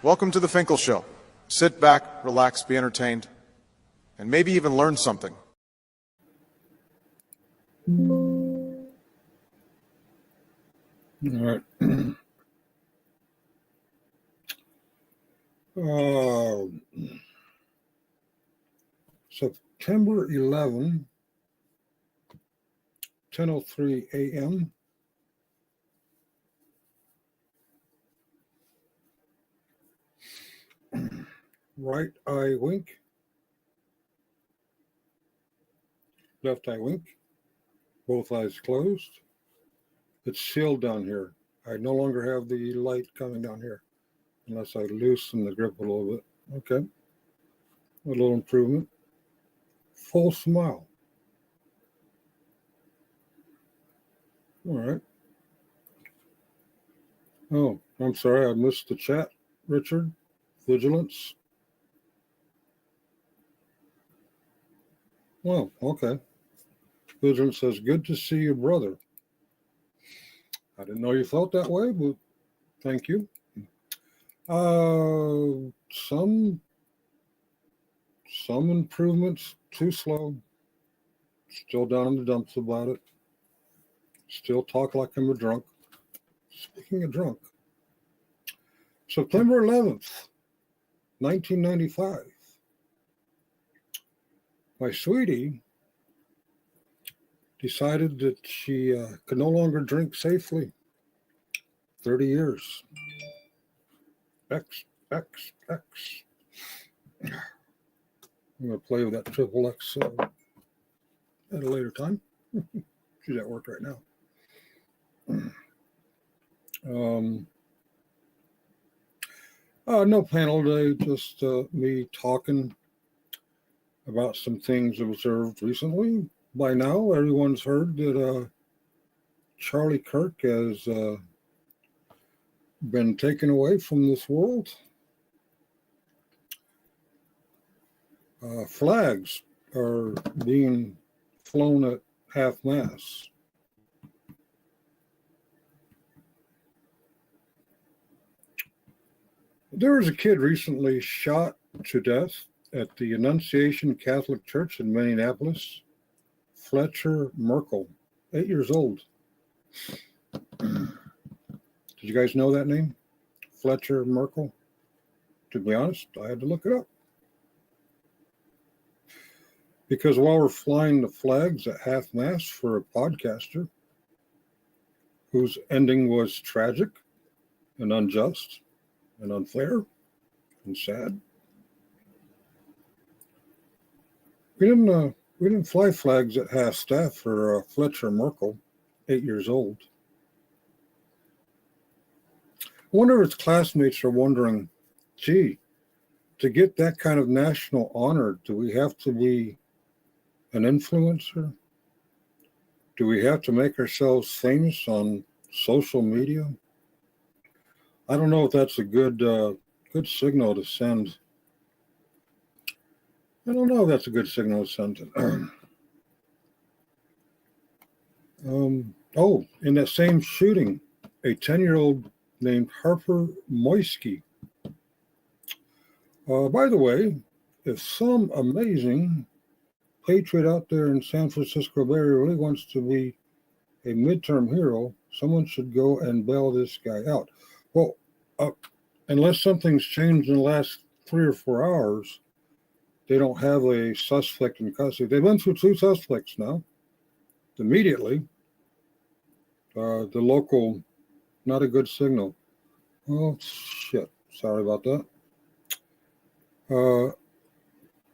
Welcome to the Finkel Show. Sit back, relax, be entertained, and maybe even learn something. All right. September 11, 10:03 a.m. Right eye wink. Left eye wink. Both eyes closed. It's sealed down here. I no longer have the light coming down here unless I loosen the grip a little bit. Okay. A little improvement. Full smile. All right. Oh, I'm sorry. I missed the chat, Richard. Vigilance. Well, okay. Vigilance says, good to see you, brother. I didn't know you felt that way, but thank you. Some improvements, too slow. Still down in the dumps about it. Still talk like I'm a drunk. Speaking of drunk, September 11th, 1995. My sweetie decided that she could no longer drink safely. 30 years. X. I'm going to play with that triple X at a later time. She's at work right now. No panel today, just me talking about some things observed recently. By now, everyone's heard that Charlie Kirk has been taken away from this world. Flags are being flown at half-mast. There was a kid recently shot to death at the Annunciation Catholic Church in Minneapolis. Fletcher Merkel, 8 years old. Did you guys know that name? Fletcher Merkel? To be honest, I had to look it up. Because while we're flying the flags at half-mast for a podcaster whose ending was tragic and unjust and unfair and sad, we didn't fly flags at half-staff for Fletcher Merkel, 8 years old. I wonder if his classmates are wondering, gee, to get that kind of national honor, do we have to be an influencer? Do we have to make ourselves famous on social media? I don't know if that's a good signal to send. I don't know if that's a good signal to send. In that same shooting, a 10-year-old named Harper Moyski. By the way, if some amazing patriot out there in San Francisco Bay Area really wants to be a midterm hero, someone should go and bail this guy out. Well, unless something's changed in the last 3 or 4 hours, they don't have a suspect in custody. They've been through 2 suspects now. Immediately, the local, not a good signal. Oh, shit. Sorry about that.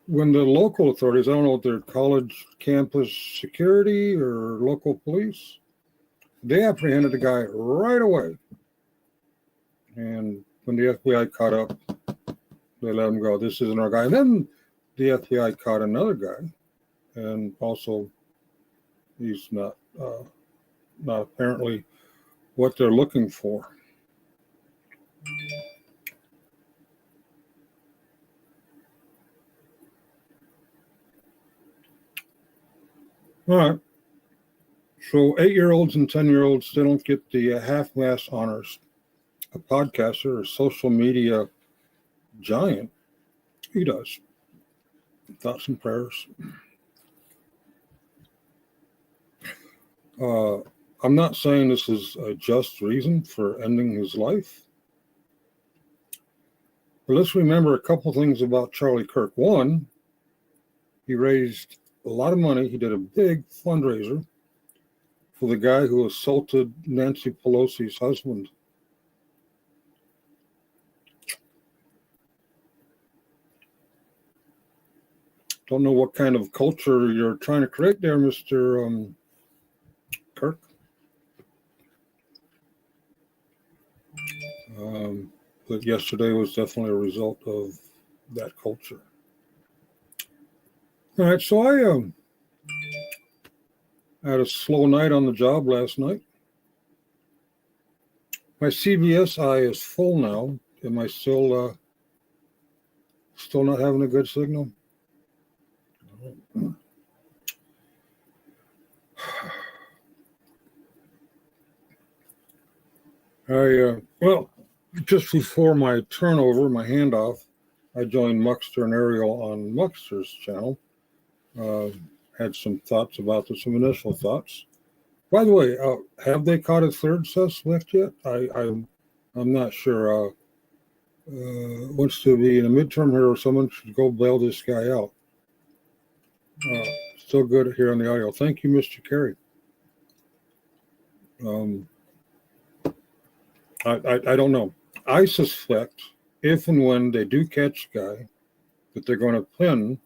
When the local authorities, I don't know if they're college campus security or local police, they apprehended the guy right away. And when the FBI caught up, they let him go. This isn't our guy. And then the FBI caught another guy, and also he's not apparently what they're looking for. All right. So 8-year-olds and 10-year-olds, they don't get the half-mast honors. A podcaster or social media giant. He does. Thoughts and prayers. I'm not saying this is a just reason for ending his life. But let's remember a couple things about Charlie Kirk. One, he raised a lot of money. He did a big fundraiser for the guy who assaulted Nancy Pelosi's husband. Don't know what kind of culture you're trying to create there, Mr. Kirk. But yesterday was definitely a result of that culture. All right, so I had a slow night on the job last night. My CBS eye is full now. Am I still not having a good signal? Well, just before my turnover, my handoff, I joined Muxter and Ariel on Muxter's channel. Had some thoughts about this, some initial thoughts. By the way, have they caught a third suspect yet? I'm not sure. Wants to be in a midterm here, or someone should go bail this guy out. Still good here on the audio. Thank you, Mr. Carey. I don't know. I suspect if and when they do catch a guy, that they're going to pin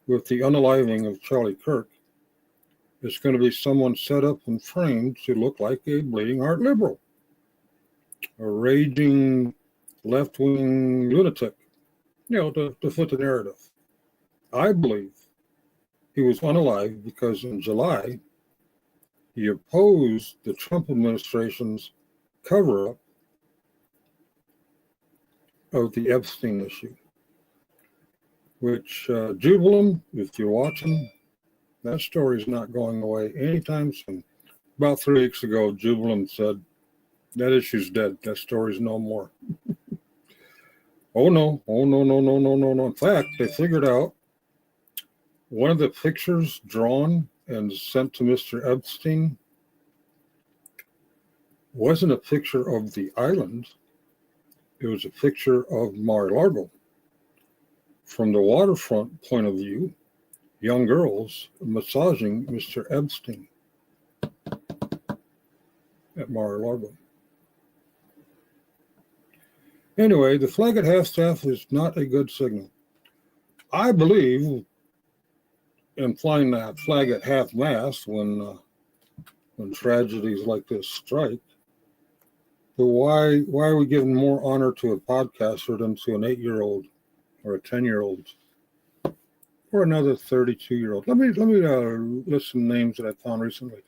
with the unaliving of Charlie Kirk. It's going to be someone set up and framed to look like a bleeding heart liberal, a raging left-wing lunatic, to fit the narrative. I believe he was unalive because in July, he opposed the Trump administration's cover-up of the Epstein issue, which Jubilant, if you're watching, that story's not going away anytime soon. About 3 weeks ago, Jubilant said, that issue's dead. That story's no more. Oh, no. In fact, they figured out one of the pictures drawn and sent to Mr. Epstein wasn't a picture of the island. It was a picture of Mar-a-Lago. From the waterfront point of view, young girls massaging Mr. Epstein at Mar-a-Lago. Anyway, the flag at half-staff is not a good signal. I believe in flying that flag at half-mast when tragedies like this strike. But why are we giving more honor to a podcaster than to an 8-year-old or a 10-year-old or another 32-year-old? Let me list some names that I found recently.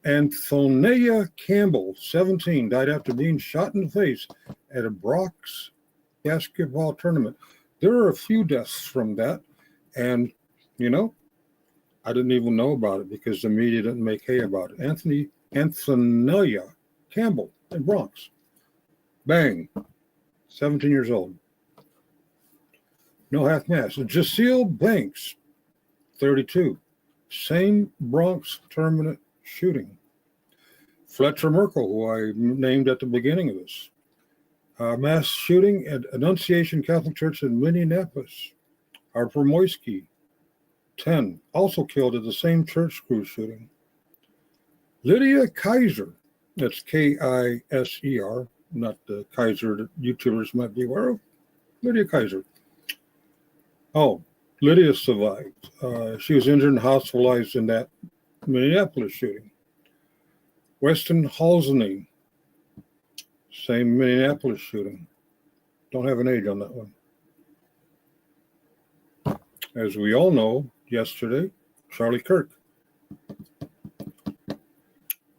Antonia Campbell, 17, died after being shot in the face at a Bronx basketball tournament. There are a few deaths from that, and I didn't even know about it because the media didn't make hay about it. Antonia Campbell in Bronx. Bang. 17 years old. No half-mast. Jaceel Banks, 32. Same Bronx tournament shooting. Fletcher Merkel, who I named at the beginning of this. Mass shooting at Annunciation Catholic Church in Minneapolis. Harper Moyski, 10. Also killed at the same church school shooting. Lydia Kaiser, that's Kiser, not the Kaiser that YouTubers might be aware of. Lydia Kaiser. Oh, Lydia survived. She was injured and hospitalized in that Minneapolis shooting. Weston Halsey, same Minneapolis shooting. Don't have an age on that one. As we all know, yesterday, Charlie Kirk.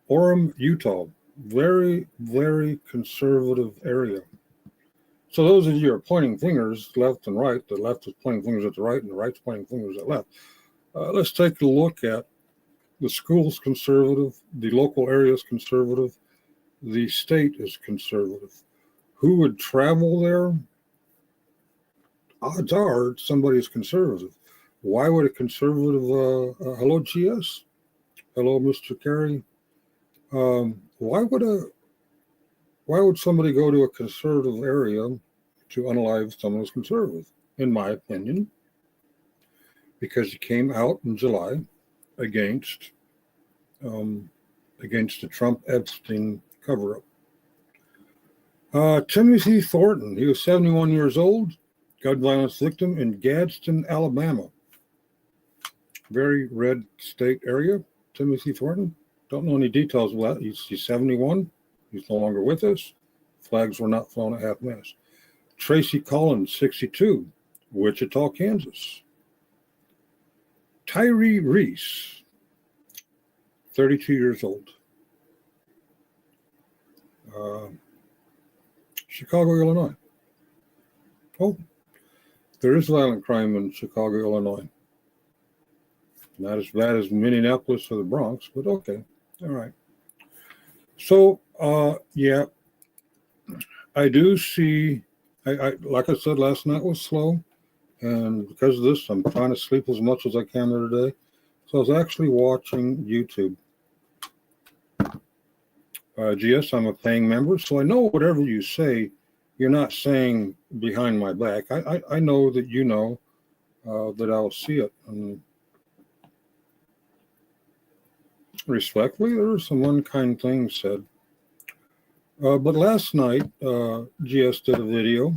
Orem, Utah, very, very conservative area. So those of you who are pointing fingers left and right, the left is pointing fingers at the right and the right's pointing fingers at left. Let's take a look at the school's conservative, the local area is conservative, the state is conservative. Who would travel there? odds are somebody's conservative. Why would a conservative, hello, GS? Hello, Mr. Kerry. Why would somebody go to a conservative area to unalive someone who's conservative? In my opinion, because he came out in July against the Trump Epstein cover-up. Timothy Thornton, he was 71 years old, gun violence victim in Gadsden, Alabama. Very red state area. Timothy Thornton. Don't know any details about it. He's 71. He's no longer with us. Flags were not flown at half-mast. Tracy Collins, 62, Wichita, Kansas. Tyree Reese, 32 years old. Chicago, Illinois. Oh, there is violent crime in Chicago, Illinois. Not as bad as Minneapolis or the Bronx, but okay. All right. So, yeah, I do see, I like I said, last night was slow. And because of this, I'm trying to sleep as much as I can today. So I was actually watching YouTube. GS, I'm a paying member, so I know whatever you say, you're not saying behind my back. I know that you know that I'll see it. And respectfully, there were some unkind things said. But last night, GS did a video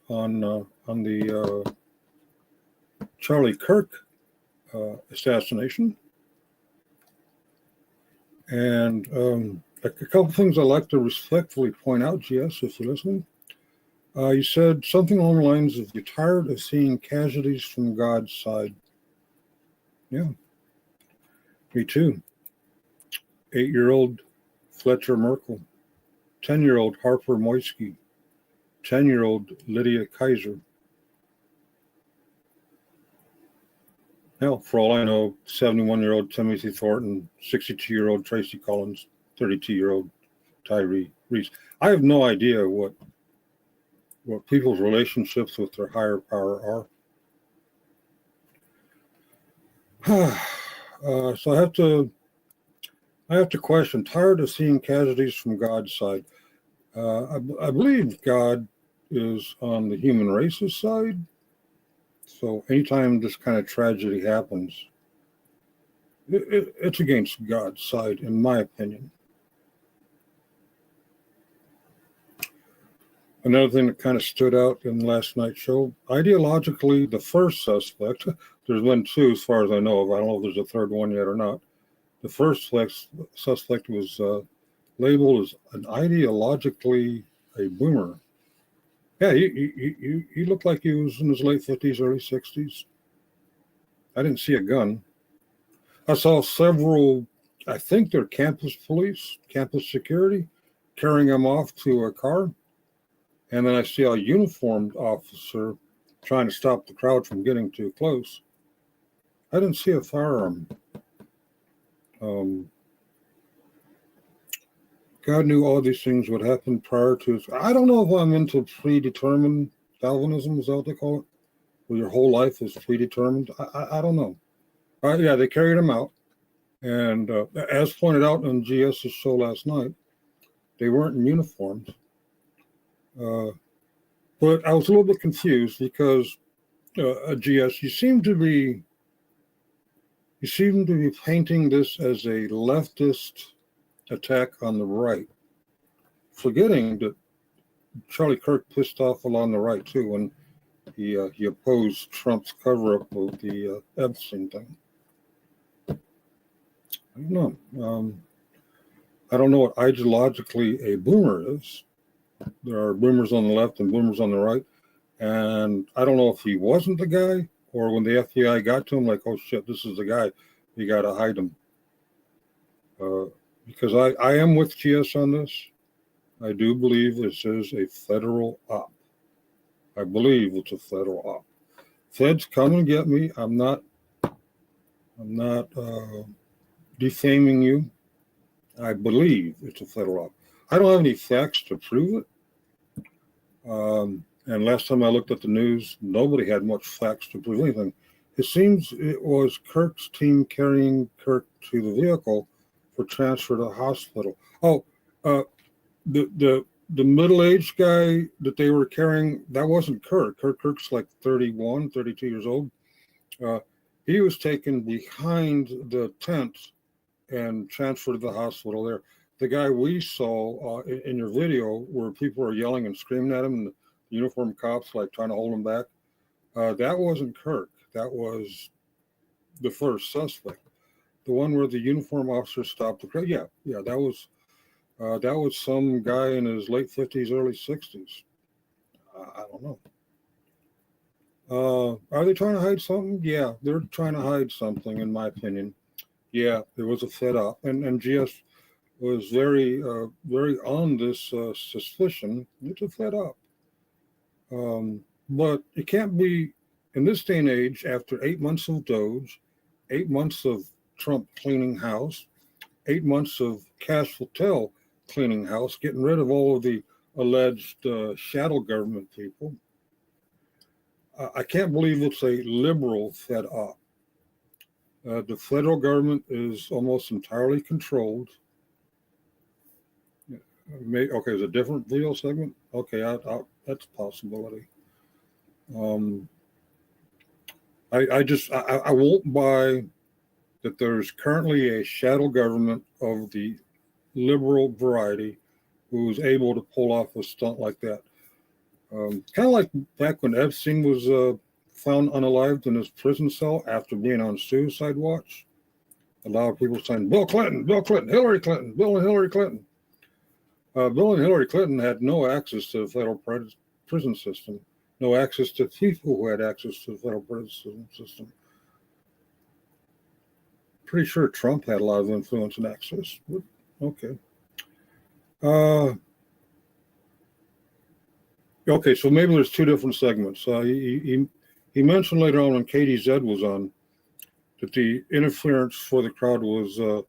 on the Charlie Kirk assassination. And a couple of things I'd like to respectfully point out, GS, if you're listening. You said something along the lines of, you're tired of seeing casualties from God's side. Yeah, me too. 8-year-old Fletcher Merkel, 10-year-old Harper Moyski, 10-year-old Lydia Kaiser. Hell, for all I know, 71-year-old Timothy Thornton, 62-year-old Tracy Collins, 32-year-old Tyree Reese. I have no idea what people's relationships with their higher power are. So I have to question, tired of seeing casualties from God's side. I believe God is on the human race's side. So anytime this kind of tragedy happens, it's against God's side, in my opinion. Another thing that kind of stood out in last night's show, ideologically, the first suspect, there's been two as far as I know of. I don't know if there's a third one yet or not. The first suspect was labeled as an ideologically a boomer. Yeah, he looked like he was in his late 50s, early 60s. I didn't see a gun. I saw several, I think they're campus police, campus security, carrying him off to a car. And then I see a uniformed officer trying to stop the crowd from getting too close. I didn't see a firearm. God knew all these things would happen prior to his. I don't know if I'm into predetermined Calvinism, is that what they call it? Where your whole life is predetermined. I don't know. Yeah, they carried him out. And as pointed out on GS's show last night, they weren't in uniforms. But I was a little bit confused because GS, you seem to be painting this as a leftist attack on the right, forgetting that Charlie Kirk pissed off along the right too when he opposed Trump's cover-up of the Epstein thing. I don't know. I don't know what ideologically a boomer is. There are boomers on the left and boomers on the right. And I don't know if he wasn't the guy or when the FBI got to him, like, oh shit, this is the guy. You got to hide him. Because I am with GS on this. I do believe this is a federal op. I believe it's a federal op. Feds come and get me. I'm not defaming you. I believe it's a federal op. I don't have any facts to prove it. And last time I looked at the news, nobody had much facts to prove anything. It seems it was Kirk's team carrying Kirk to the vehicle for transfer to the hospital. Oh, the middle-aged guy that they were carrying, that wasn't Kirk. Kirk's like 31, 32 years old. He was taken behind the tent and transferred to the hospital there. The guy we saw in your video where people were yelling and screaming at him and the uniformed cops like trying to hold him back, that wasn't Kirk. That was the first suspect. The one where the uniform officer stopped the crowd. Yeah, that was some guy in his late 50s, early 60s. I don't know. Are they trying to hide something? Yeah, they're trying to hide something, in my opinion. Yeah, there was a fed up, and GS was very on this suspicion. It's a fed up. But it can't be, in this day and age, after 8 months of Doge, 8 months of Trump cleaning house, 8 months of Cash Patel cleaning house, getting rid of all of the alleged shadow government people. I can't believe it's a liberal fed up. The federal government is almost entirely controlled. Okay, it's a different video segment. Okay, that's a possibility. I won't buy that there's currently a shadow government of the liberal variety who's able to pull off a stunt like that. Kind of like back when Epstein was found unalived in his prison cell after being on suicide watch. A lot of people saying, Bill Clinton, Hillary Clinton, Bill and Hillary Clinton. Bill and Hillary Clinton had no access to the federal prison system, no access to people who had access to the federal prison system. Pretty sure Trump had a lot of influence and access. Okay. Okay, so maybe there's two different segments. He mentioned later on when Katie Zed was on that the interference for the crowd was a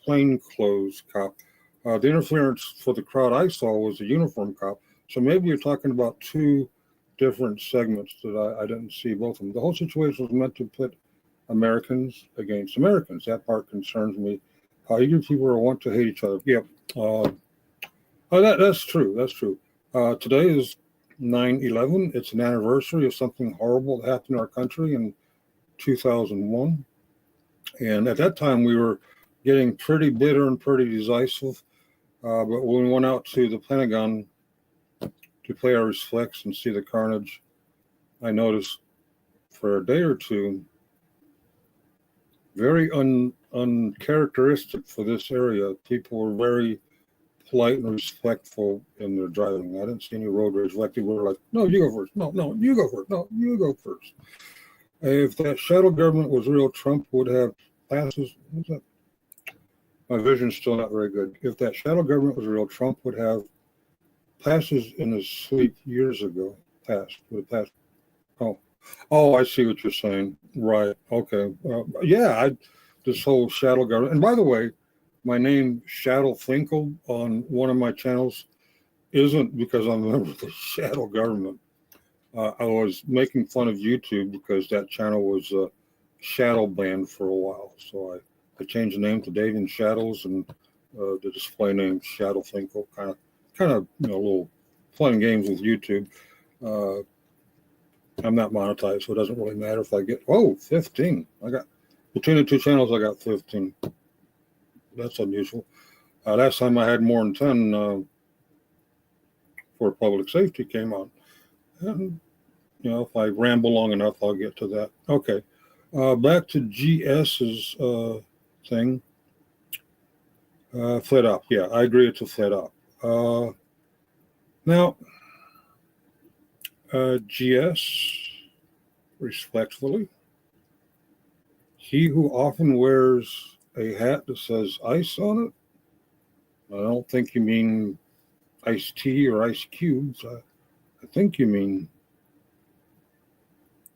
plainclothes cop. The interference for the crowd I saw was a uniform cop. So maybe you're talking about two different segments that I didn't see both of them. The whole situation was meant to pit Americans against Americans. That part concerns me. How eager people want to hate each other. Yep. That's true. That's true. Today is 9/11. It's an anniversary of something horrible that happened in our country in 2001. And at that time, we were getting pretty bitter and pretty decisive. But when we went out to the Pentagon to pay our respects and see the carnage, I noticed for a day or two, very uncharacteristic for this area, people were very polite and respectful in their driving. I didn't see any road rage. Like they were like, no, you go first. No, you go first. No, you go first. If that shadow government was real, Trump would have passes. What's that? My vision's still not very good. If that shadow government was real, Trump would have passes in his sleep years ago. Would have passed. Oh, I see what you're saying. Right. Okay. This whole shadow government. And by the way, my name Shadow Finkel on one of my channels isn't because I'm a member of the shadow government. I was making fun of YouTube because that channel was shadow banned for a while. So I changed the name to Davian Shadows and the display name Shadow Finkel. Kind of a little playing games with YouTube. I'm not monetized, so it doesn't really matter if I get 15. I got between the two channels, I got 15. That's unusual. Last time I had more than 10 for public safety came out. And, if I ramble long enough, I'll get to that. Okay. Back to GS's thing. Fed up. Yeah, I agree it's a fed up. Now, GS, respectfully, he who often wears a hat that says ice on it, I don't think you mean iced tea or ice cubes. I think you mean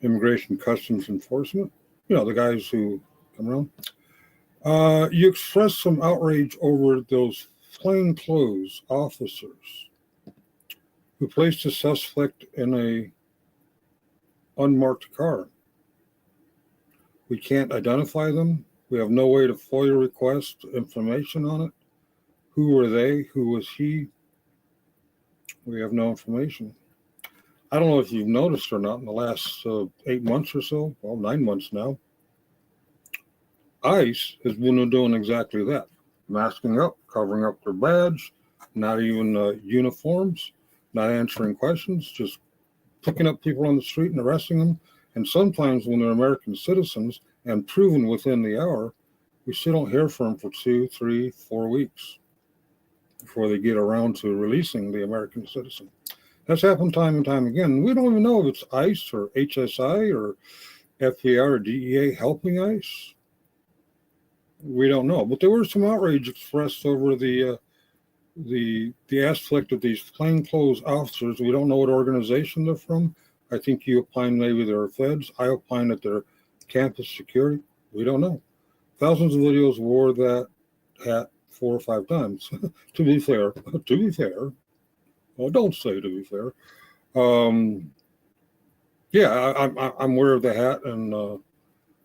Immigration Customs Enforcement. The guys who come around. You expressed some outrage over those plainclothes officers We placed a suspect in a unmarked car. We can't identify them. We have no way to FOIA request information on it. Who were they? Who was he? We have no information. I don't know if you've noticed or not in the last 8 months or so, well, 9 months now, ICE has been doing exactly that. Masking up, covering up their badge, not even uniforms, not answering questions, just picking up people on the street and arresting them. And sometimes when they're American citizens and proven within the hour, we still don't hear from them for 2, 3, 4 weeks before they get around to releasing the American citizen. That's happened time and time again. We don't even know if it's ICE or HSI or FBI or DEA helping ICE. We don't know. But there was some outrage expressed over the aspect of these plainclothes officers. We don't know what organization they're from. I think you opine maybe they're feds. I opine that they're campus security. We don't know. Thousands of videos wore that hat 4 or 5 times. To be fair. Well, don't say to be fair. Yeah, I'm aware of the hat, and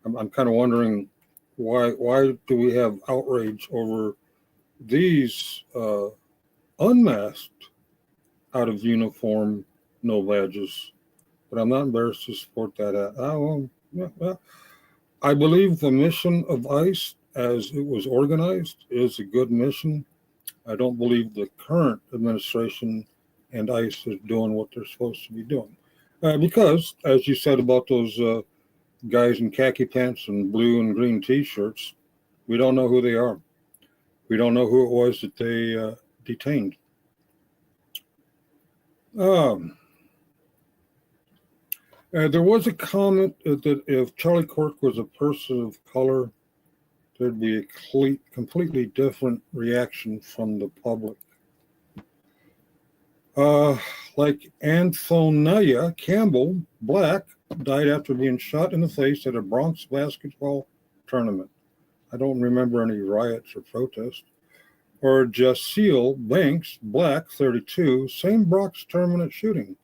I'm kind of wondering why do we have outrage over these unmasked, out of uniform, no badges? But I'm not embarrassed to support that hat. I believe the mission of ICE, as it was organized, is a good mission. I don't believe the current administration and ICE is doing what they're supposed to be doing. Because, as you said about those guys in khaki pants and blue and green T-shirts, we don't know who they are. We don't know who it was that they detained. There was a comment that if Charlie Kirk was a person of color, there'd be a completely different reaction from the public. Like Antonia Campbell, black, died after being shot in the face at a Bronx basketball tournament. I don't remember any riots or protests. Or Jaceel Banks, black, 32, same Bronx tournament shooting.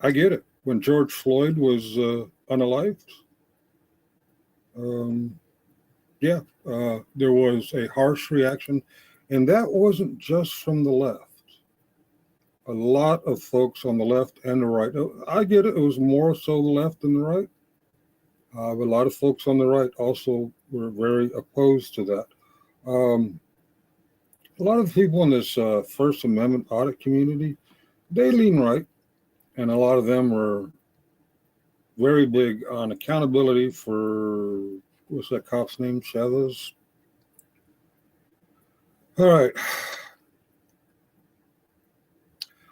I get it. When George Floyd was unalived, there was a harsh reaction, and that wasn't just from the left. A lot of folks on the left and the right, I get it, it was more so the left than the right, but a lot of folks on the right also were very opposed to that. A lot of people in this First Amendment audit community, they lean right, and a lot of them were very big on accountability for, what's that cop's name, Chavez? All right.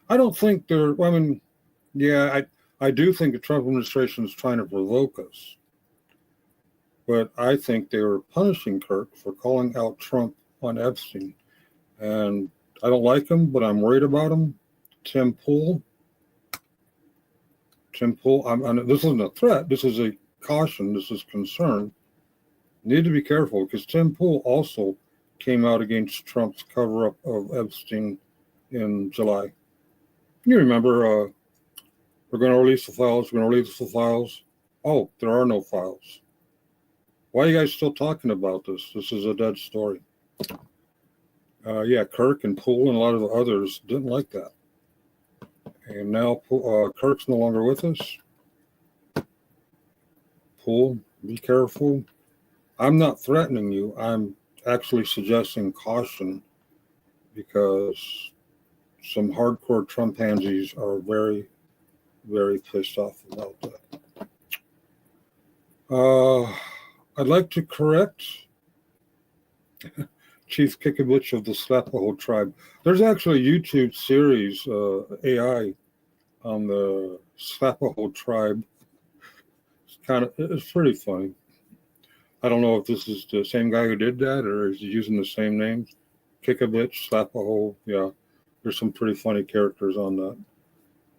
I don't think I do think the Trump administration is trying to provoke us. But I think they were punishing Kirk for calling out Trump on Epstein. And I don't like him, but I'm worried about him. Tim Pool, this isn't a threat. This is a caution. This is concern. Need to be careful because Tim Pool also came out against Trump's cover-up of Epstein in July. You remember, we're going to release the files. Oh, there are no files. Why are you guys still talking about this? This is a dead story. Kirk and Poole and a lot of the others didn't like that. And now Kirk's no longer with us. Poole, be careful. I'm not threatening you. I'm actually suggesting caution because some hardcore Trump pansies are very, very pissed off about that. I'd like to correct Chief Kikabich of the Slapaho tribe. There's actually a YouTube series, AI, on the Slapaho tribe. It's pretty funny. I don't know if this is the same guy who did that or is he using the same names. Kikabich, Slapaho, yeah. There's some pretty funny characters on that.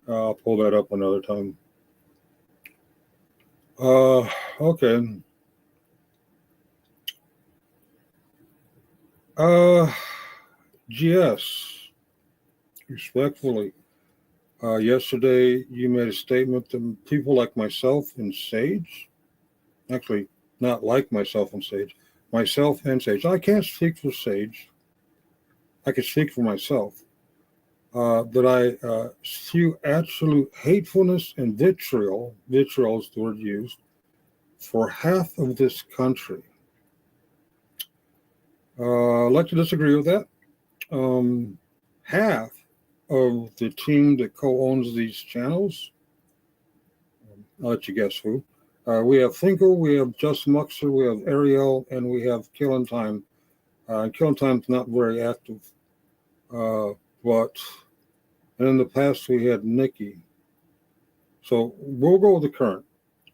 I'll pull that up another time. Okay. GS, respectfully, yesterday you made a statement that people like myself and Sage, actually not like myself and Sage, myself and Sage. I can't speak for Sage. I can speak for myself. That I spew absolute hatefulness and vitriol is the word used, for half of this country. I'd like to disagree with that. Half of the team that co-owns these channels, I'll let you guess who. We have Finkel, we have Just Muxer, we have Ariel, and we have Killing Time. Killing Time's not very active, but and in the past we had Nikki. So we'll go with the current.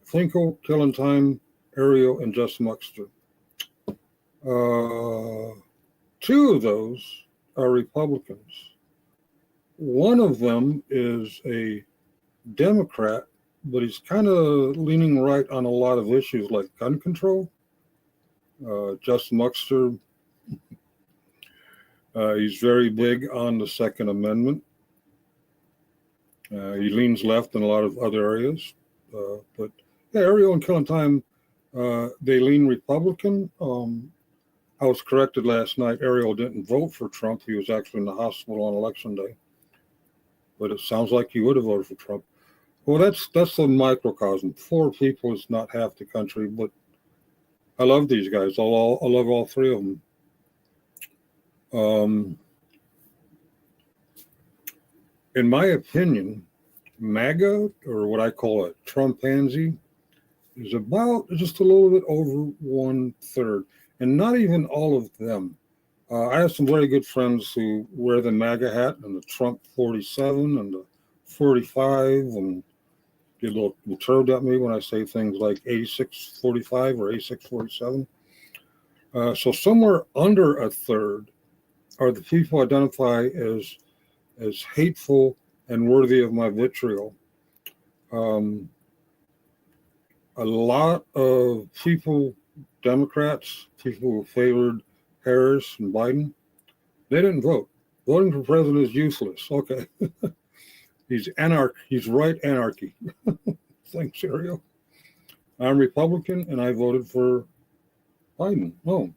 Finkel, Killing Time, Ariel, and Just Muxer. Two of those are Republicans. One of them is a Democrat, but he's kind of leaning right on a lot of issues like gun control. Just Muxer, he's very big on the Second Amendment. He leans left in a lot of other areas. But yeah, Ariel and Killing Time, they lean Republican. I was corrected last night. Ariel didn't vote for Trump. He was actually in the hospital on Election Day. But it sounds like he would have voted for Trump. Well, that's a microcosm. 4 people is not half the country, but I love these guys. I love all 3 of them. In my opinion, MAGA, or what I call a Trumpanzee, is about just a little bit over 1/3, and not even all of them. I have some very good friends who wear the MAGA hat and the Trump 47 and the 45 and get a little perturbed at me when I say things like A645 or A647. So somewhere under 1/3 are the people identify as hateful and worthy of my vitriol. A lot of people, Democrats, people who favored Harris and Biden, they didn't vote. Voting for president is useless. Okay. He's right anarchy. Thanks, Ariel. I'm Republican and I voted for Biden. Oh,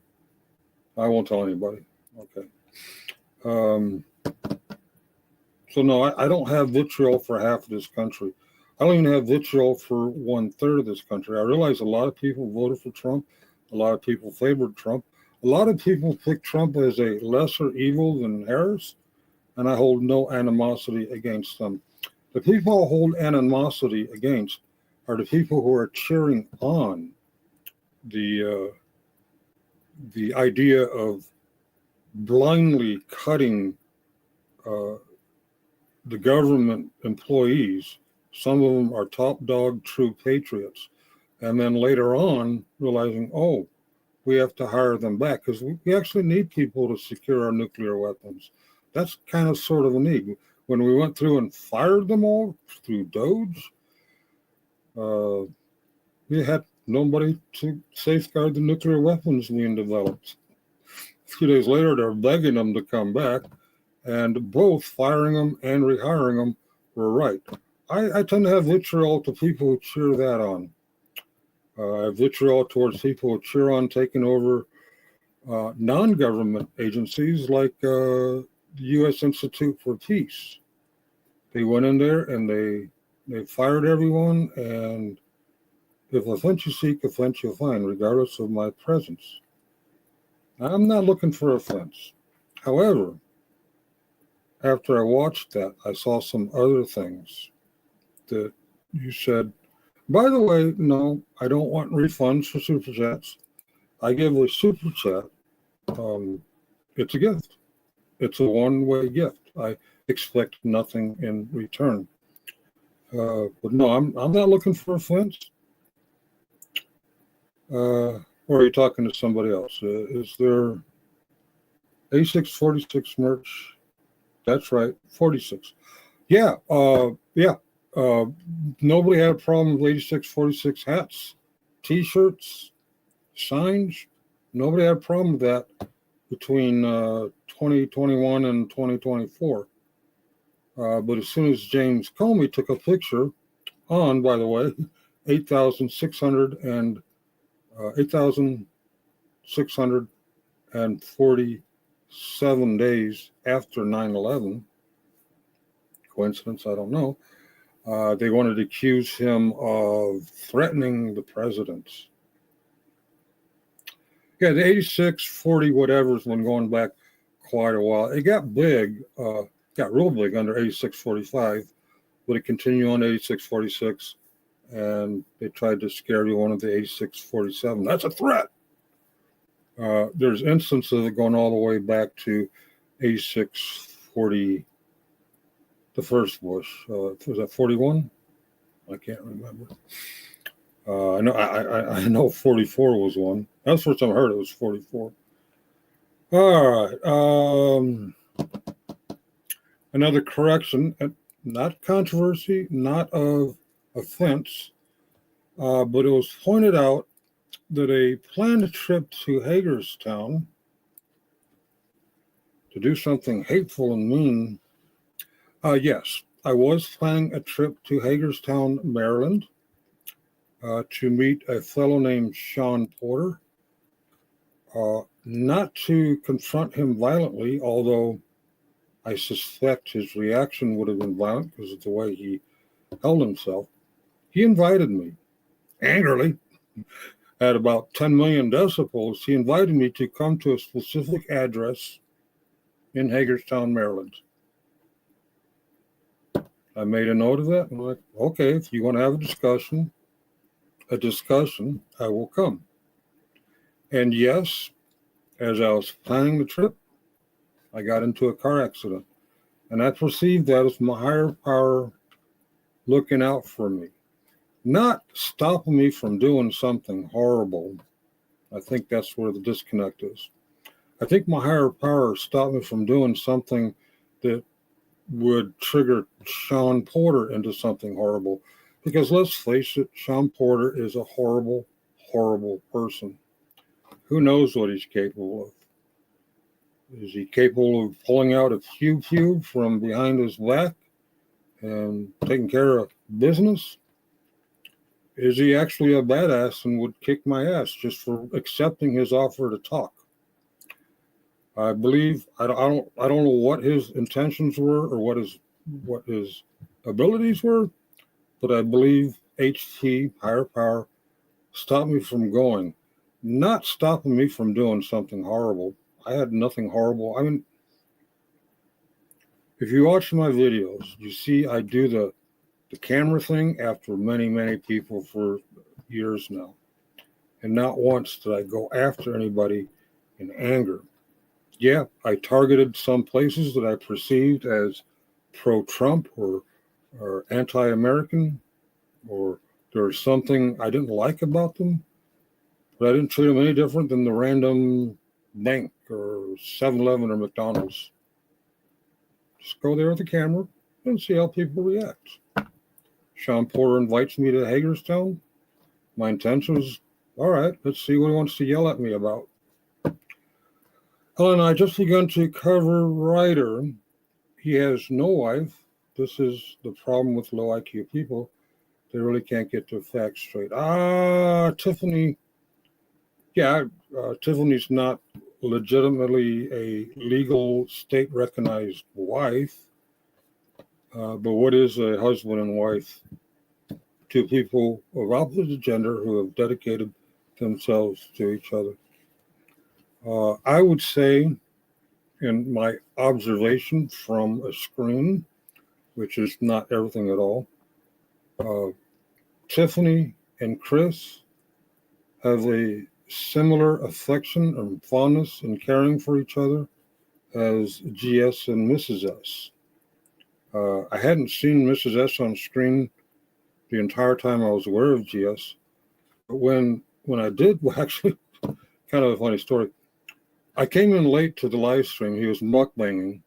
I won't tell anybody. Okay. So no, I don't have vitriol for half of this country. I don't even have vitriol for 1/3 of this country. I realize a lot of people voted for Trump. A lot of people favored Trump. A lot of people pick Trump as a lesser evil than Harris, and I hold no animosity against them. The people I hold animosity against are the people who are cheering on the idea of blindly cutting the government employees. Some of them are top dog true patriots, and then later on realizing, oh, we have to hire them back because we actually need people to secure our nuclear weapons. That's kind of sort of a need. When we went through and fired them all through Doge, we had nobody to safeguard the nuclear weapons being developed. A few days later, they're begging them to come back, and both firing them and rehiring them were right. I tend to have vitriol to people who cheer that on. I have vitriol towards people who cheer on taking over non-government agencies like the U.S. Institute for Peace. They went in there and they fired everyone, and if offense you seek, offense you'll find, regardless of my presence. I'm not looking for offense. However, after I watched that, I saw some other things that you said. By the way, no, I don't want refunds for super chats. I give a super chat. It's a gift. It's a one-way gift. I expect nothing in return. But no, I'm not looking for offense. Or are you talking to somebody else? Is there A646 merch? That's right, 46. Yeah, nobody had a problem with 8646 hats, T-shirts, signs. Nobody had a problem with that. between 2021 and 2024. But as soon as James Comey took a picture on, by the way, 8,647 days after 9/11, coincidence, I don't know, they wanted to accuse him of threatening the president. Yeah, the 86-40 whatever's been going back quite a while. It got big, got real big under 86-45, but it continued on 86-46, and they tried to scare everyone with the 86-47. That's a threat. There's instances of it going all the way back to 86-40, the first Bush. Was that 41? I can't remember. I know 44 was one. That's the first time I heard it was 44. All right. Another correction, not controversy, not of offense, but it was pointed out that a planned trip to Hagerstown to do something hateful and mean. Yes, I was planning a trip to Hagerstown, Maryland, to meet a fellow named Sean Porter, not to confront him violently, although I suspect his reaction would have been violent because of the way he held himself. He invited me, angrily, at about 10 million decibels. He invited me to come to a specific address in Hagerstown, Maryland. I made a note of that. I'm like, okay, if you want to have a discussion, I will come. And yes, as I was planning the trip, I got into a car accident. And I perceived that as my higher power looking out for me, not stopping me from doing something horrible. I think that's where the disconnect is. I think my higher power stopped me from doing something that would trigger Sean Porter into something horrible. Because let's face it, Sean Porter is a horrible, horrible person. Who knows what he's capable of? Is he capable of pulling out a pew from behind his back and taking care of business? Is he actually a badass and would kick my ass just for accepting his offer to talk? I believe I don't know what his intentions were or what his abilities were, but I believe HT, higher power, stopped me from going, not stopping me from doing something horrible. I had nothing horrible. I mean, if you watch my videos, you see I do the camera thing after many, many people for years now. And not once did I go after anybody in anger. Yeah, I targeted some places that I perceived as pro-Trump or anti-American, or there was something I didn't like about them, but I didn't treat them any different than the random bank or 7-Eleven or McDonald's. Just go there with the camera and see how people react. Sean Porter invites me to Hagerstown. My intention was, all right, let's see what he wants to yell at me about. And I just begun to cover Ryder. He has no wife. This is the problem with low IQ people. They really can't get their facts straight. Tiffany. Yeah, Tiffany's not legitimately a legal state-recognized wife. But what is a husband and wife? Two people of opposite gender who have dedicated themselves to each other. I would say, in my observation from a screen, which is not everything at all, Tiffany and Chris have a similar affection and fondness and caring for each other as GS and Mrs. S. I hadn't seen Mrs. S on screen the entire time I was aware of GS, but when I did, well, actually, kind of a funny story. I came in late to the live stream. He was mukbanging,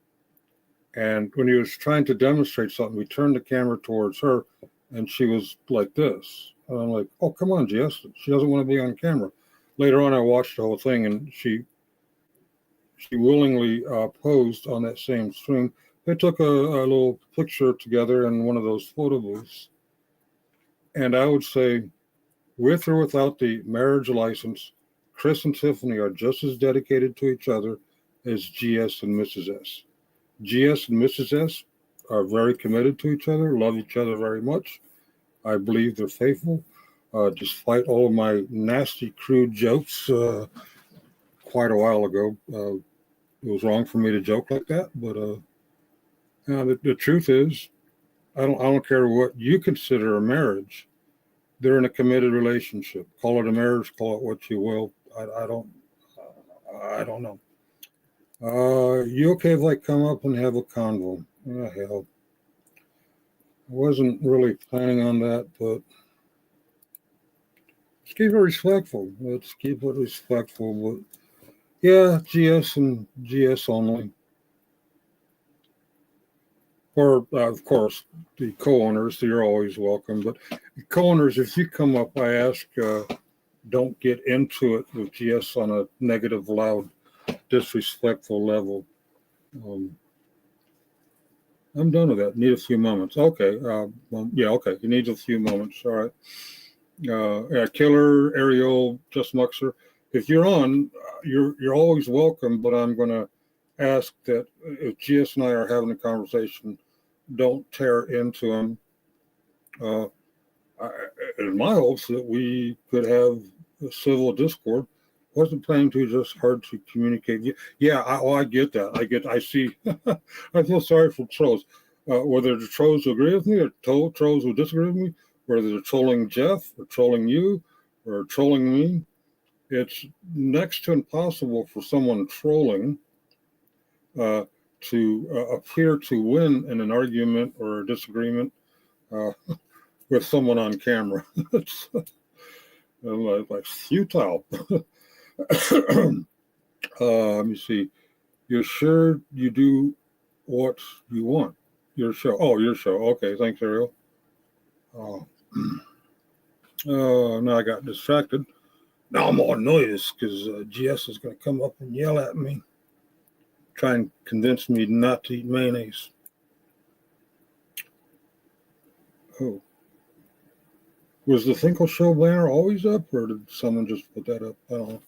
and when he was trying to demonstrate something, we turned the camera towards her, and she was like this. And I'm like, oh, come on, GS. She doesn't want to be on camera. Later on, I watched the whole thing, and she she willingly posed on that same stream. They took a little picture together in one of those photo booths. And I would say, with or without the marriage license, Chris and Tiffany are just as dedicated to each other as GS and Mrs. S. GS and Mrs. S are very committed to each other, love each other very much. I believe they're faithful, despite all of my nasty, crude jokes quite a while ago. It was wrong for me to joke like that, but the truth is, I don't care what you consider a marriage. They're in a committed relationship. Call it a marriage, call it what you will. I don't know. You okay if I come up and have a convo? Oh, hell. I wasn't really planning on that, but let's keep it respectful. Let's keep it respectful. But yeah, GS and GS only. Or, of course, the co-owners, you're always welcome. But co-owners, if you come up, I ask, don't get into it with GS on a negative, loud, disrespectful level. I'm done with that. Need a few moments. Okay. Well, yeah, okay. He needs a few moments. All right. Yeah, Killer, Ariel, Just Muxer. If you're on, you're always welcome, but I'm going to ask that if GS and I are having a conversation, don't tear into them. In my hopes that we could have a civil discord. Wasn't planning to, just hard to communicate. Yeah, I get that. I see. I feel sorry for trolls. Whether the trolls who agree with me or trolls who disagree with me, whether they're trolling Jeff or trolling you or trolling me, it's next to impossible for someone trolling to appear to win in an argument or a disagreement with someone on camera. It's like futile. Let me see. You're sure you do what you want? Your show. Oh, your show. Okay, thanks, Ariel. Now I got distracted. Now I'm all noise because GS is going to come up and yell at me, try and convince me not to eat mayonnaise. Oh. Was the Finkel Show banner always up, or did someone just put that up? I don't know.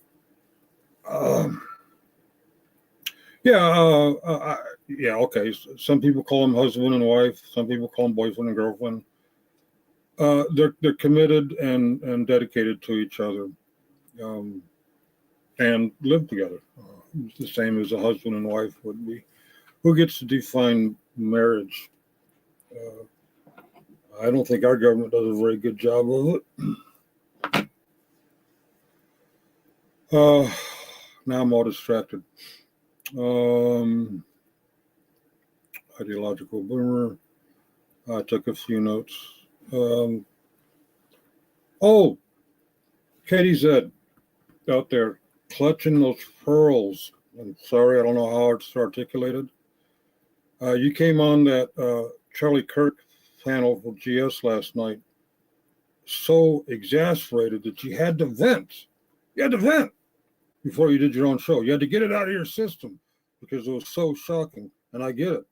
Yeah, okay. Some people call them husband and wife. Some people call them boyfriend and girlfriend. They're committed and dedicated to each other, and live together. It's the same as a husband and wife would be. Who gets to define marriage? I don't think our government does a very good job of it. Now I'm all distracted. Ideological boomer. I took a few notes. Katie Z out there clutching those pearls. I'm sorry, I don't know how it's articulated. You came on that Charlie Kirk panel for GS last night, so exasperated that you had to vent. You had to vent before you did your own show. You had to get it out of your system because it was so shocking. And I get it.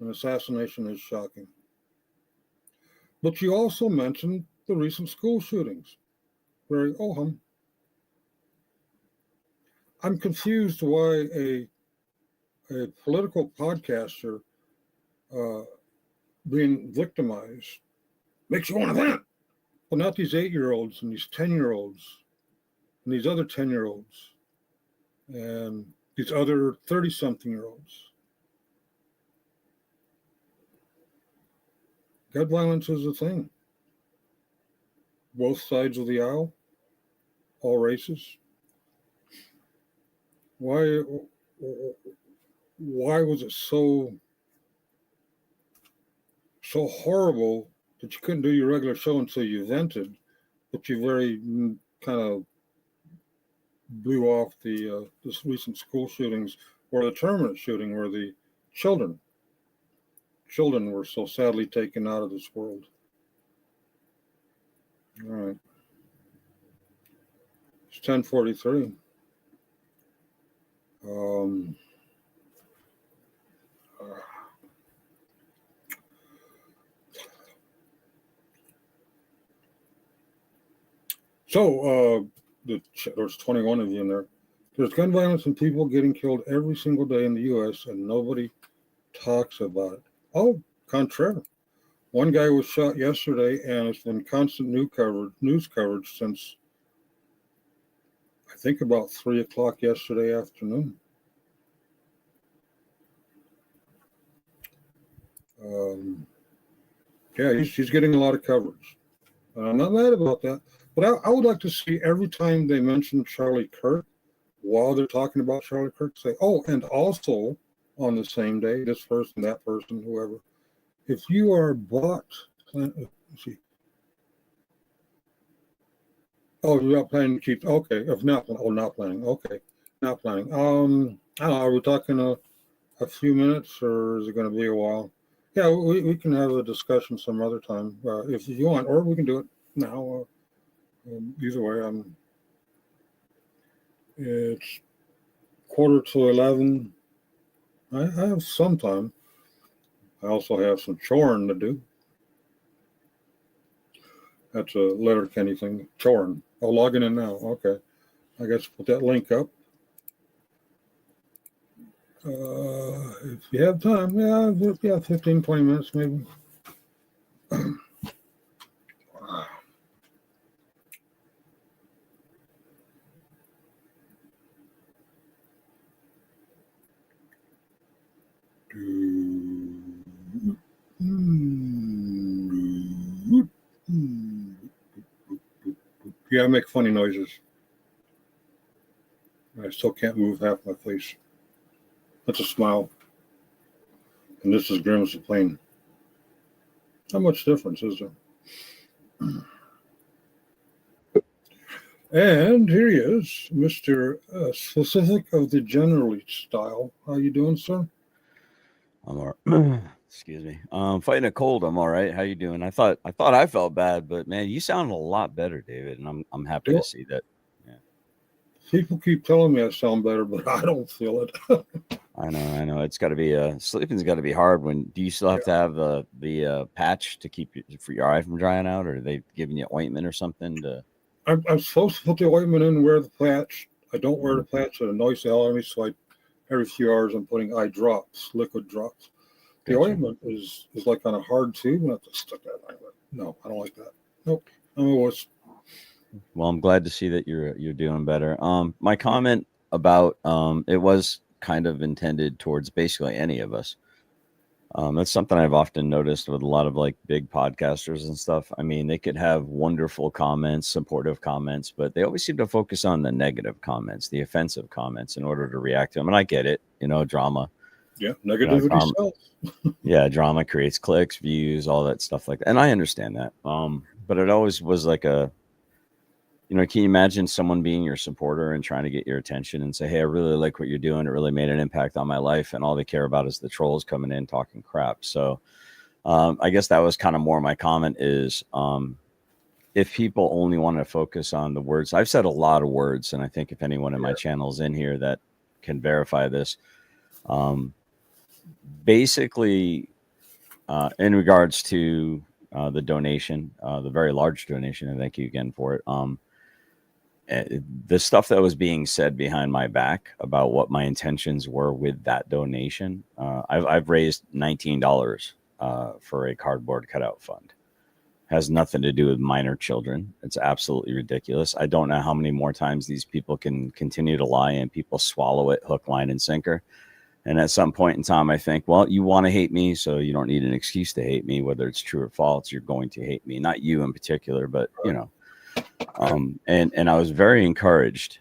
An assassination is shocking. But you also mentioned the recent school shootings. Very, I'm confused why a political podcaster being victimized makes you want to vent. Well, not these 8-year-olds and these 10-year-olds and these other 10-year-olds and these other 30-something-year-olds. Gun violence is a thing. Both sides of the aisle, all races. Why was it so horrible that you couldn't do your regular show until you vented, but you very kind of blew off the this recent school shootings or the Terminate shooting where the children were so sadly taken out of this world. All right. It's 10:43. Um, there's 21 of you in there. There's gun violence and people getting killed every single day in the U.S. and nobody talks about it. Oh, contraire. One guy was shot yesterday, and it's been constant news coverage since I think about 3:00 yesterday afternoon. Yeah, he's getting a lot of coverage. I'm not mad about that, but I would like to see every time they mention Charlie Kirk, while they're talking about Charlie Kirk, say, oh, and also on the same day, this person, that person, whoever. If you are bought, let's see. Oh, you're not planning to keep, okay. If not, not planning. Okay, not planning. I don't know, are we talking a few minutes or is it going to be a while? Yeah, we can have a discussion some other time if you want, or we can do it now. Either way, it's 11:15. I have some time. I also have some choring to do. That's a Letterkenny thing. Choring. Oh, logging in now. Okay. I guess put that link up. If you have time, yeah, 15, 20 minutes maybe. Yeah, I make funny noises. I still can't move half my face. That's a smile. And this is Grimace of Pain. Not much difference, is there? And here he is, Mr. Specific of the Generally style. How you doing, sir? I'm all right. Excuse me. Fighting a cold. I'm all right. How you doing? I thought I felt bad, but man, you sound a lot better, David, and I'm happy to see that. Yeah. People keep telling me I sound better, but I don't feel it. I know. It's got to be sleeping's got to be hard. Do you still have to have the patch to keep for your eye from drying out, or are they giving you ointment or something to? I'm supposed to put the ointment in and wear the patch. I don't wear the patch. It annoys the hell out of me, so every few hours I'm putting eye drops, liquid drops. The ointment is like on a hard tube, and I have to stick that in. No, I don't like that. Nope. I'm a wuss. Well, I'm glad to see that you're doing better. My comment about it was kind of intended towards basically any of us. That's something I've often noticed with a lot of like big podcasters and stuff. I mean, they could have wonderful comments, supportive comments, but they always seem to focus on the negative comments, the offensive comments in order to react to them. And I get it, drama. Yeah, negativity sells. Yeah, drama creates clicks, views, all that stuff like that. And I understand that. But it always was like can you imagine someone being your supporter and trying to get your attention and say, hey, I really like what you're doing. It really made an impact on my life. And all they care about is the trolls coming in talking crap. So I guess that was kind of more my comment is if people only want to focus on the words, I've said a lot of words. And I think if anyone in my channel is in here that can verify this, basically in regards to the donation, the very large donation, and thank you again for it. The stuff that was being said behind my back about what my intentions were with that donation, I've raised $19 for a cardboard cutout fund. Has nothing to do with minor children. It's absolutely ridiculous. I don't know how many more times these people can continue to lie and people swallow it hook, line, and sinker. And at some point in time, I think, well, you want to hate me, so you don't need an excuse to hate me, whether it's true or false. You're going to hate me, not you in particular, but and I was very encouraged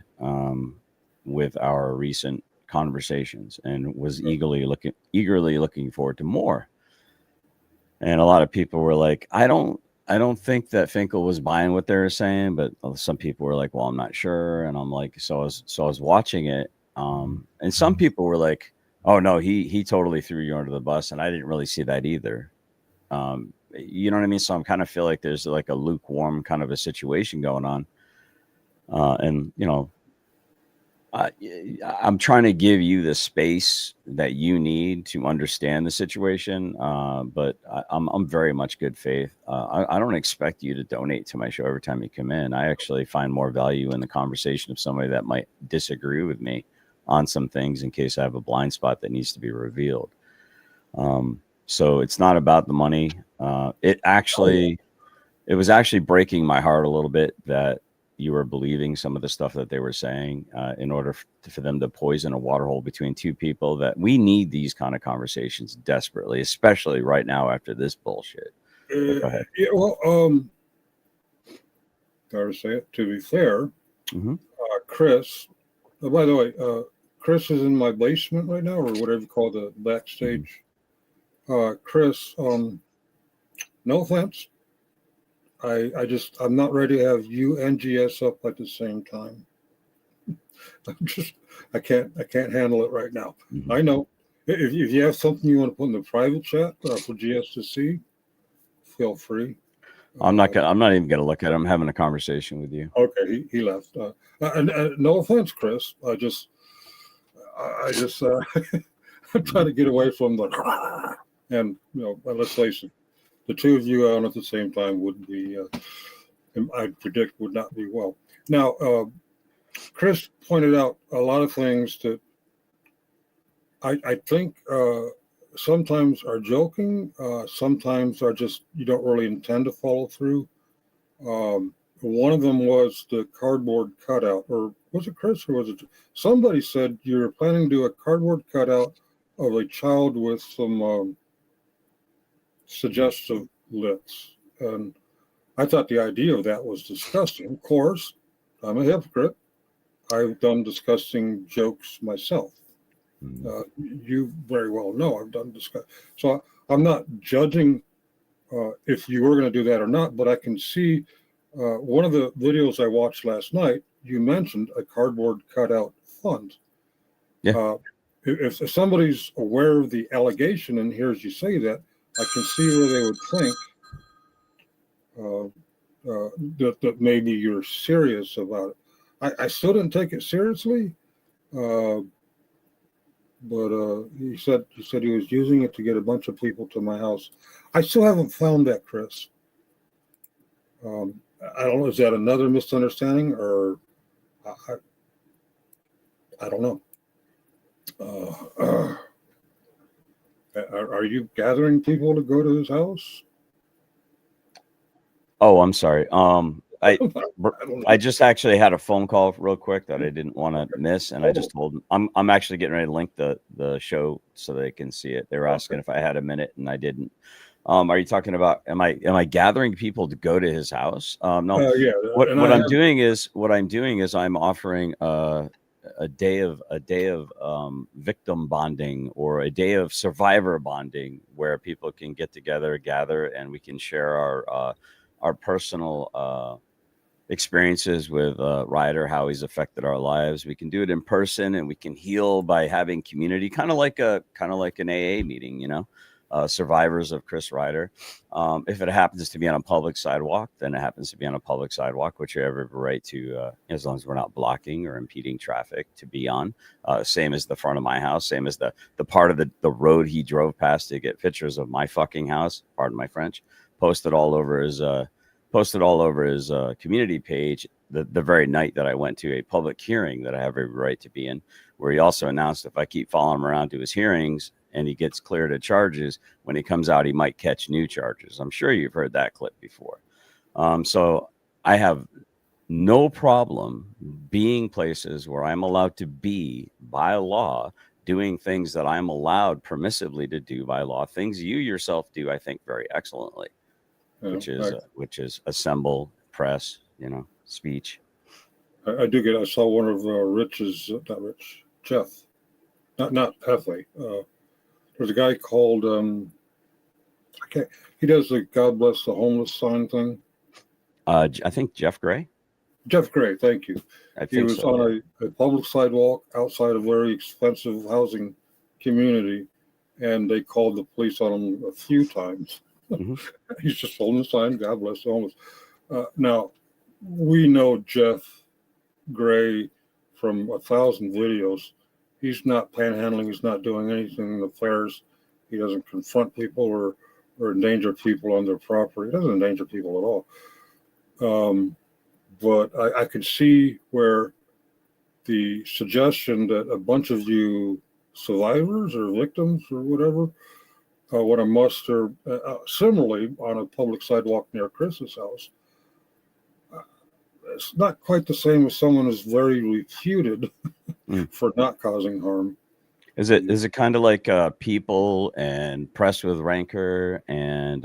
with our recent conversations and was eagerly looking forward to more. And a lot of people were like, I don't think that Finkel was buying what they were saying, but some people were like, well, I'm not sure. And I'm like, so I was watching it. And some people were like, oh no, he totally threw you under the bus. And I didn't really see that either. You know what I mean? So I'm kind of feel like there's like a lukewarm kind of a situation going on. And I'm trying to give you the space that you need to understand the situation, but I'm very much good faith. I don't expect you to donate to my show every time you come in. I actually find more value in the conversation of somebody that might disagree with me on some things in case I have a blind spot that needs to be revealed. So it's not about the money. It was actually breaking my heart a little bit that you were believing some of the stuff that they were saying in order for them to poison a water hole between two people. That we need these kind of conversations desperately, especially right now after this bullshit. Go ahead. Yeah, well, gotta say it, to be fair, Chris, by the way, Chris is in my basement right now, or whatever you call the backstage. Chris, no offense. I'm not ready to have you and GS up at the same time. I can't handle it right now. I know if you have something you want to put in the private chat for GS to see, feel free. I'm not even gonna look at it. I'm having a conversation with you. Okay, he left. And no offense, Chris. I just I'm trying to get away from the and let's face it, the two of you out at the same time would be, I predict, would not be well. Now, Chris pointed out a lot of things that I think sometimes are joking, sometimes are just you don't really intend to follow through. One of them was the cardboard cutout, or was it Chris or was it somebody said you're planning to do a cardboard cutout of a child with some suggestive lips, and I thought the idea of that was disgusting. Of course, I'm a hypocrite. I've done disgusting jokes myself. You very well know I've done disgusting. So I'm not judging if you were going to do that or not, but I can see one of the videos I watched last night, you mentioned a cardboard cutout fund. Yeah. If somebody's aware of the allegation and hears you say that, I can see where they would think that maybe you're serious about it. I still didn't take it seriously, but he said he was using it to get a bunch of people to my house. I still haven't found that, Chris. I don't know. Is that another misunderstanding, or I don't know. Are you gathering people to go to his house? Oh, I'm sorry. I just actually had a phone call real quick that I didn't want to miss, and I just told them I'm actually getting ready to link the show so they can see it. They were asking if I had a minute, and I didn't. Are you talking about am I gathering people to go to his house? No. Yeah. What I'm doing is I'm offering a day of victim bonding, or a day of survivor bonding, where people can get together, gather, and we can share our personal experiences with Ryder, how he's affected our lives. We can do it in person, and we can heal by having community, kind of like an AA meeting, survivors of Chris Ryder. If it happens to be on a public sidewalk, then it happens to be on a public sidewalk, which you have every right to, as long as we're not blocking or impeding traffic, to be on. Same as the front of my house, same as the part of the road he drove past to get pictures of my fucking house, pardon my French, posted all over his community page the very night that I went to a public hearing that I have every right to be in, where he also announced if I keep following him around to his hearings and he gets cleared of charges, when he comes out, he might catch new charges. I'm sure you've heard that clip before. So I have no problem being places where I'm allowed to be by law, doing things that I'm allowed permissively to do by law, things you yourself do, I think, very excellently, which is assemble, press, speech. I saw one of Jeff, not Peffley. There's a guy called he does the God Bless the Homeless sign thing. I think Jeff Gray. Jeff Gray, thank you. He was so, on a public sidewalk outside a very expensive housing community, and they called the police on him a few times. Mm-hmm. He's just holding the sign, God bless the homeless. Now, we know Jeff Gray from 1,000 videos, he's not panhandling. He's not doing anything nefarious. He doesn't confront people or endanger people on their property. He doesn't endanger people at all. But I could see where the suggestion that a bunch of you survivors or victims or whatever want to muster similarly on a public sidewalk near Chris's house. It's not quite the same as someone who's very reputed for not causing harm. Is it kind of like People and Press with Rancor and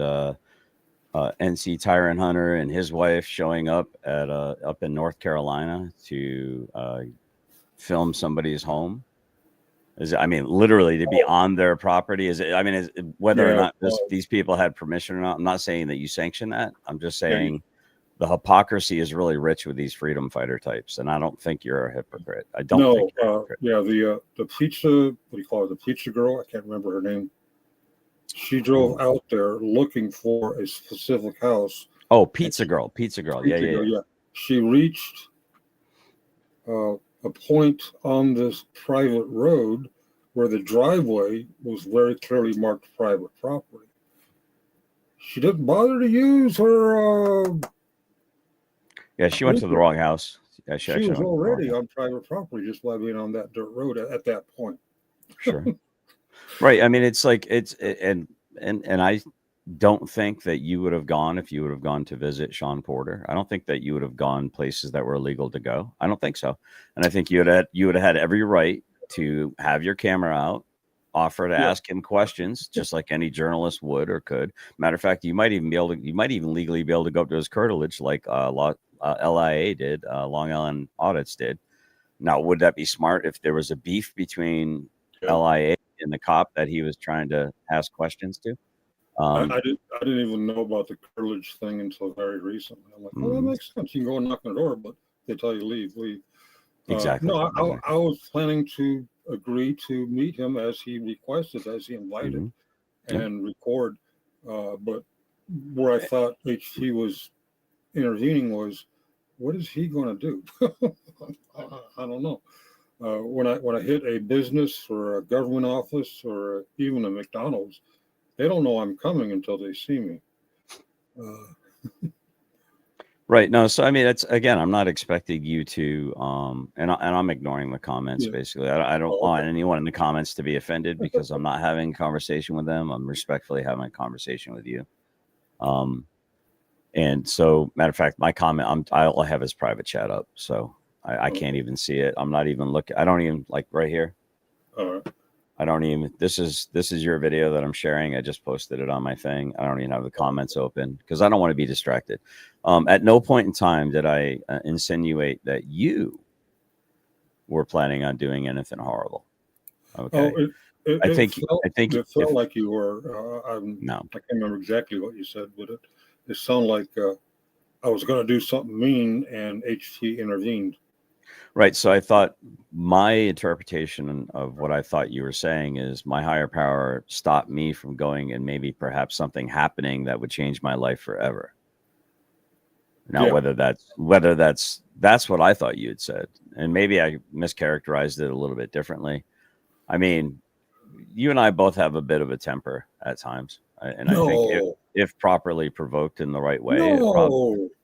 NC Tyrant Hunter and his wife showing up at up in North Carolina to film somebody's home? Is it, I mean, literally to be on their property? Is it? I mean, whether or not these people had permission or not? I'm not saying that you sanction that. I'm just saying the hypocrisy is really rich with these freedom fighter types, and I don't think you're a hypocrite. I don't think you're a hypocrite. The pizza, what do you call it? The pizza girl. I can't remember her name. She drove out there looking for a specific house. Oh, Pizza Girl. Yeah. She reached a point on this private road where the driveway was very clearly marked private property. She didn't bother to use her. Yeah, she went to the wrong house. Yeah, she was already on private property just by being on that dirt road at that point. Sure. Right. I mean, it's like and I don't think that you would have gone if you would have gone to visit Sean Porter. I don't think that you would have gone places that were illegal to go. I don't think so. And I think you would have had every right to have your camera out, offer to ask him questions, just like any journalist would or could. Matter of fact, you might even legally be able to go up to his curtilage, like LIA did, Long Island Audits did. Now, would that be smart if there was a beef between LIA and the cop that he was trying to ask questions to? I didn't even know about the curtilage thing until very recently. I'm like, well, that makes sense. You can go and knock on the door, but they tell you leave. Exactly. I was planning to agree to meet him as he requested, as he invited, and record. But where I thought HT was intervening was, what is he going to do? I don't know. When I hit a business or a government office or even a McDonald's, they don't know I'm coming until they see me. Right. No. So I mean, it's again, I'm not expecting you to, and I'm ignoring the comments. Basically, I don't want anyone in the comments to be offended because I'm not having a conversation with them. I'm respectfully having a conversation with you. And so, matter of fact, my comment, I'll have his private chat up, so I can't even see it. I'm not even looking. I don't even like right here. I don't even. This is your video that I'm sharing. I just posted it on my thing. I don't even have the comments open because I don't want to be distracted. At no point in time did I insinuate that you were planning on doing anything horrible. Okay. I think it felt like you were. No, I can't remember exactly what you said, but it sounded like I was going to do something mean, and HT intervened. Right. So I thought my interpretation of what I thought you were saying is my higher power stopped me from going and maybe perhaps something happening that would change my life forever. Now, whether that's what I thought you had said, and maybe I mischaracterized it a little bit differently. I mean, you and I both have a bit of a temper at times. And I think if properly provoked in the right way,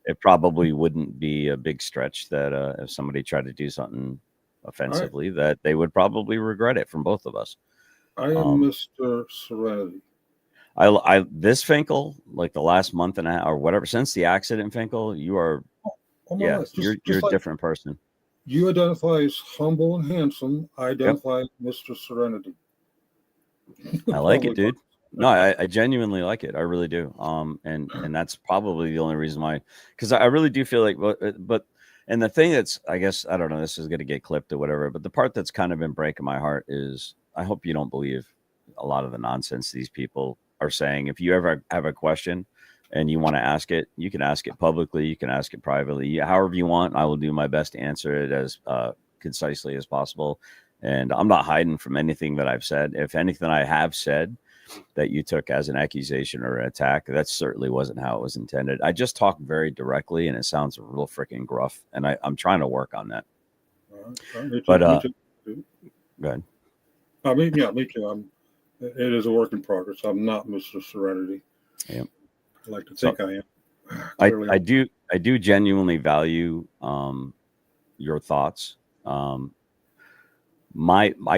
it probably wouldn't be a big stretch that if somebody tried to do something offensively, that they would probably regret it from both of us. I am Mr. Serenity. This Finkel, like the last month and a half or whatever, since the accident, Finkel, you are, you're a different person. You identify as humble and handsome. I identify as Mr. Serenity. I like it, dude. No, I genuinely like it. I really do. And that's probably the only reason why, because I really do feel like, but and the thing that's, I guess, I don't know, this is going to get clipped or whatever, but the part that's kind of been breaking my heart is I hope you don't believe a lot of the nonsense these people are saying. If you ever have a question and you want to ask it, you can ask it publicly, you can ask it privately, however you want. I will do my best to answer it as concisely as possible. And I'm not hiding from anything that I've said. If anything I have said that you took as an accusation or an attack, that certainly wasn't how it was intended. I just talk very directly, and it sounds real freaking gruff, and I'm trying to work on that. Me too. But Me too. go ahead. I mean, yeah, me too. It is a work in progress. I'm not Mr. Serenity. Yeah. I like to think I am. I do genuinely value your thoughts. I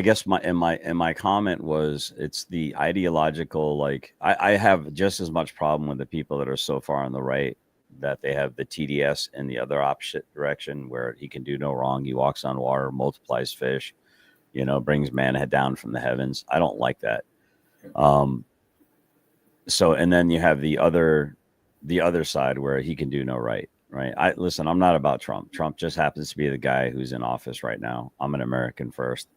guess my comment was, it's the ideological, like I have just as much problem with the people that are so far on the right that they have the TDS in the other opposite direction, where he can do no wrong, he walks on water, multiplies fish, brings manna down from the heavens. I don't like that. So, and then you have the other side where he can do no right. Listen, I'm not about Trump. Trump just happens to be the guy who's in office right now. I'm an American first.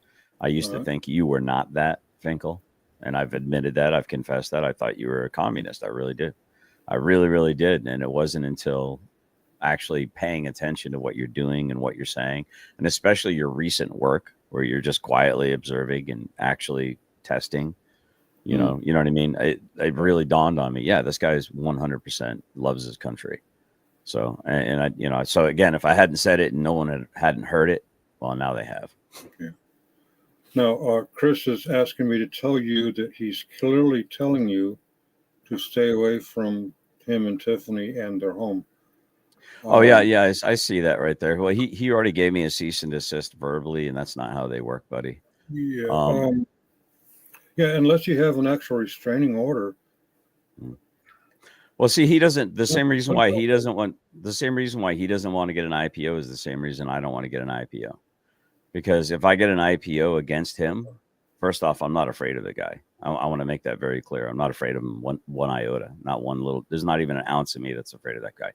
I used to think you were not that, Finkel, and I've admitted that. I've confessed that. I thought you were a communist. I really did. I really, really did. And it wasn't until actually paying attention to what you're doing and what you're saying, and especially your recent work where you're just quietly observing and actually testing. You know what I mean? It really dawned on me. Yeah, this guy is 100% loves his country. So, and I, so again, if I hadn't said it and no one hadn't heard it, well, now they have. Okay. Now, Chris is asking me to tell you that he's clearly telling you to stay away from him and Tiffany and their home. Oh yeah, I see that right there. Well, he already gave me a cease and desist verbally, and that's not how they work, buddy. Yeah. Yeah, unless you have an actual restraining order. Well, see, he doesn't. The same reason why he doesn't want to get an IPO is the same reason I don't want to get an IPO. Because if I get an IPO against him, first off, I'm not afraid of the guy. I want to make that very clear. I'm not afraid of him one iota, not one little. There's not even an ounce of me that's afraid of that guy.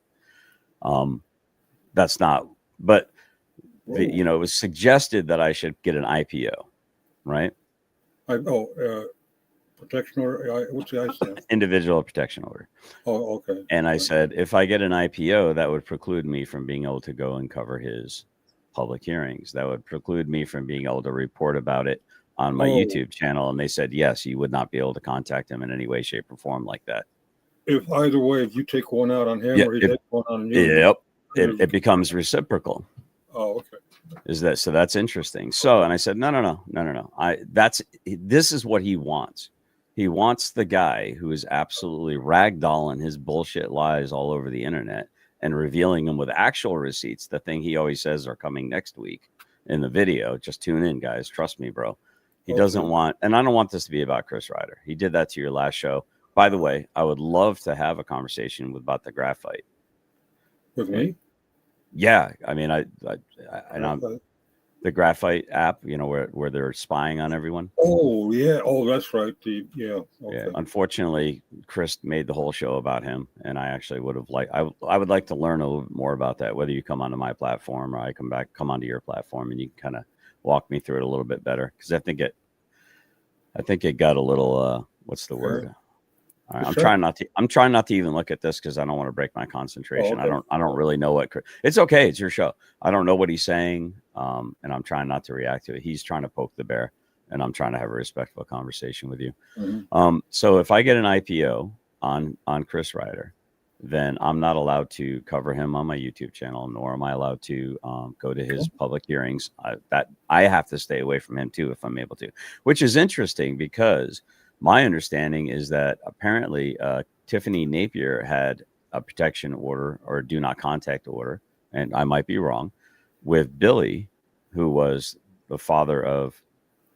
That's not. But it was suggested that I should get an IPO, right? Protection order. What's the I stand? Individual protection order. Oh, okay. And I said, if I get an IPO, that would preclude me from being able to go and cover his public hearings. That would preclude me from being able to report about it on my YouTube channel. And they said, yes, you would not be able to contact him in any way, shape, or form like that. If either way, if you take one out on him or he takes one on you. Yep. It becomes reciprocal. Oh, okay. So that's interesting. So, and I said, no. This is what he wants. He wants the guy who is absolutely ragdolling his bullshit lies all over the internet and revealing them with actual receipts. The thing he always says are coming next week in the video. Just tune in, guys. Trust me, bro. He doesn't want, and I don't want this to be about Chris Ryder. He did that to your last show. By the way, I would love to have a conversation about the graphite. With me? Yeah. I mean, I'm the graphite app, where they're spying on everyone. Oh, yeah. Oh, that's right. Okay. Yeah. Unfortunately, Chris made the whole show about him, and I actually would have I would like to learn a little bit more about that, whether you come onto my platform or I come onto your platform, and you can kind of walk me through it a little bit better, because I think it got a little what's the word? All right, I'm trying not to even look at this because I don't want to break my concentration. Okay. I don't really know what. It's okay. It's your show. I don't know what he's saying, and I'm trying not to react to it. He's trying to poke the bear, and I'm trying to have a respectful conversation with you. Mm-hmm. So if I get an IPO on Chris Ryder, then I'm not allowed to cover him on my YouTube channel, nor am I allowed to go to his public hearings. I have to stay away from him too if I'm able to, which is interesting because my understanding is that apparently Tiffany Napier had a protection order or do not contact order, and I might be wrong, with Billy, who was the father of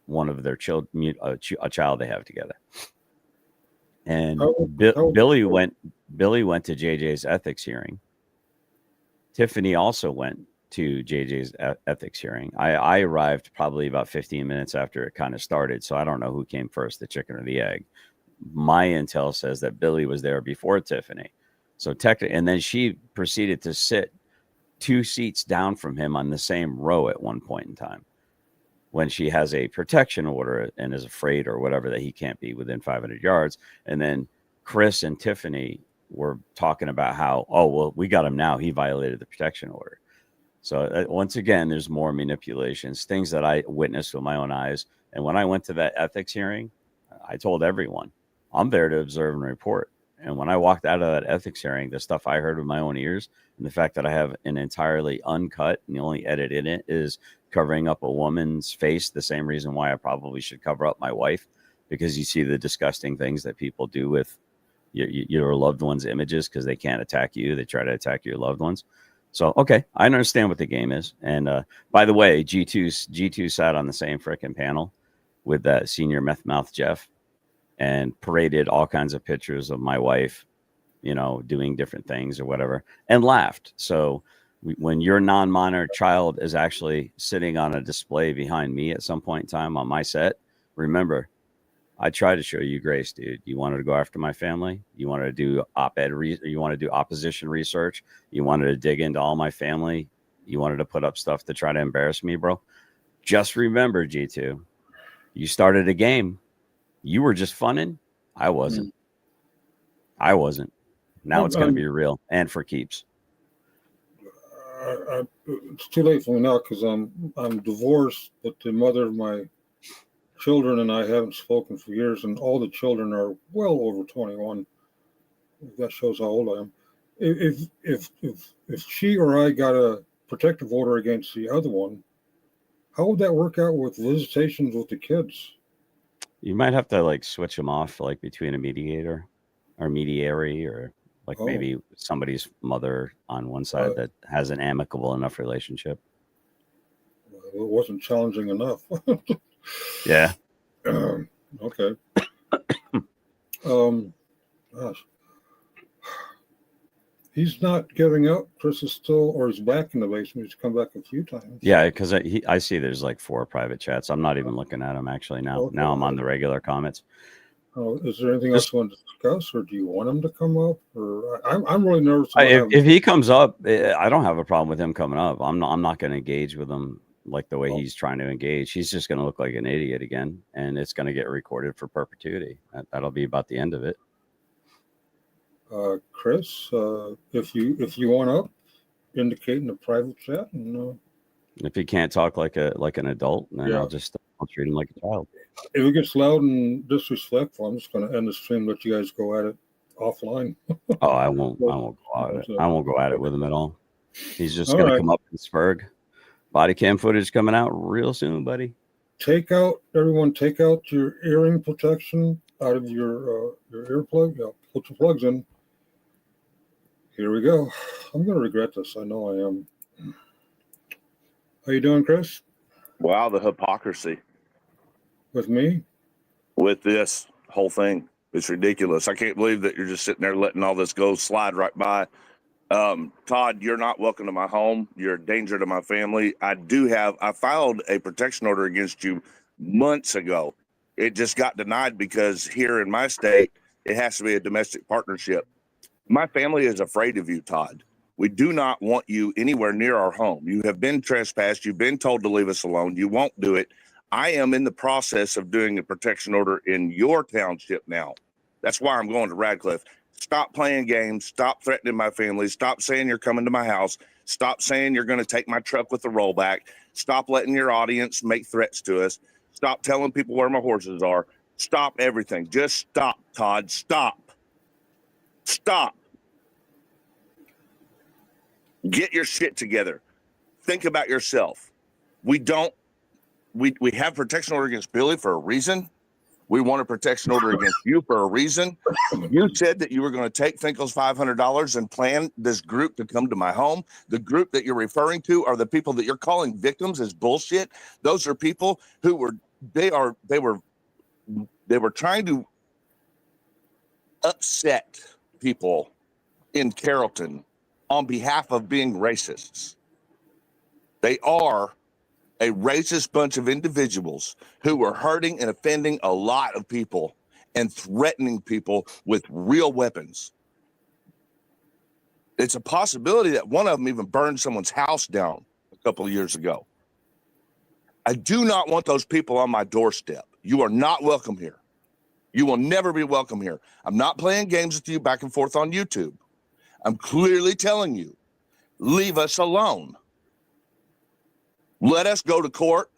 one of their children, a child they have together. And Billy went to JJ's ethics hearing. Tiffany also went to JJ's ethics hearing. I arrived probably about 15 minutes after it kind of started, so I don't know who came first, the chicken or the egg. My intel says that Billy was there before Tiffany. So technically, and then she proceeded to sit 2 seats down from him on the same row at one point in time, when she has a protection order and is afraid or whatever that he can't be within 500 yards. And then Chris and Tiffany were talking about how, we got him now. He violated the protection order. So once again, there's more manipulations, things that I witnessed with my own eyes. And when I went to that ethics hearing, I told everyone, I'm there to observe and report. And when I walked out of that ethics hearing, the stuff I heard with my own ears, and the fact that I have an entirely uncut and the only edit in it is covering up a woman's face, the same reason why I probably should cover up my wife, because you see the disgusting things that people do with your loved ones' images because they can't attack you. They try to attack your loved ones. So, okay, I understand what the game is. And by the way, G2 sat on the same frickin' panel with that senior meth mouth Jeff and paraded all kinds of pictures of my wife, you know, doing different things or whatever, and laughed. So when your non-minor child is actually sitting on a display behind me at some point in time on my set, remember, I tried to show you grace, dude. You wanted to go after my family. You wanted to do op-ed. You wanted to do opposition research. You wanted to dig into all my family. You wanted to put up stuff to try to embarrass me, bro. Just remember, G2, you started a game. You were just funning. I wasn't. I wasn't. Now it's going to be real and for keeps. It's too late for me now because I'm divorced, but the mother of my children and I haven't spoken for years, and all the children are well over 21. That shows how old I am. If she or I got a protective order against the other one, how would that work out with visitations with the kids? You might have to like switch them off, like between a mediator or mediary, or like maybe somebody's mother on one side that has an amicable enough relationship. It wasn't challenging enough. Yeah. Okay. Gosh. He's not giving up. Chris is still, or he's back in the basement. He's come back a few times. Yeah, because I see there's like 4 private chats. I'm not even looking at them actually now. Okay. Now I'm on the regular comments. Is there anything else you want to discuss, or do you want him to come up? Or I'm really nervous. If he comes up, I don't have a problem with him coming up. I'm not going to engage with him like the way he's trying to engage. He's just going to look like an idiot again, and it's going to get recorded for perpetuity. That'll be about the end of it. Chris, if you want up, indicate in the private chat, and if he can't talk like an adult, then I'll treat him like a child. If it gets loud and disrespectful, I'm just going to end the stream. Let you guys go at it offline. Oh, I won't go at it. I won't go at it with him at all. He's just going to come up and spurg. Body cam footage coming out real soon, buddy. Take out your earring protection out of your earplug. Yeah, put your plugs in. Here we go. I'm going to regret this. I know I am. How you doing, Chris? Wow, the hypocrisy. With me? With this whole thing. It's ridiculous. I can't believe that you're just sitting there letting all this go slide right by. Todd, you're not welcome to my home. You're a danger to my family. I filed a protection order against you months ago. It just got denied because here in my state, it has to be a domestic partnership. My family is afraid of you, Todd. We do not want you anywhere near our home. You have been trespassed. You've been told to leave us alone. You won't do it. I am in the process of doing a protection order in your township now. That's why I'm going to Radcliffe. Stop playing games. Stop threatening my family. Stop saying you're coming to my house. Stop saying you're going to take my truck with the rollback. Stop letting your audience make threats to us. Stop telling people where my horses are. Stop everything. Just stop, Todd. Stop. Stop. Get your shit together. Think about yourself. We have protection order against Billy for a reason. We want a protection order against you for a reason. You said that you were going to take Finkel's $500 and plan this group to come to my home. The group that you're referring to are the people that you're calling victims is bullshit. Those are people who were trying to upset people in Carrollton on behalf of being racists. They are a racist bunch of individuals who are hurting and offending a lot of people and threatening people with real weapons. It's a possibility that one of them even burned someone's house down a couple of years ago. I do not want those people on my doorstep. You are not welcome here. You will never be welcome here. I'm not playing games with you back and forth on YouTube. I'm clearly telling you, leave us alone. Let us go to court.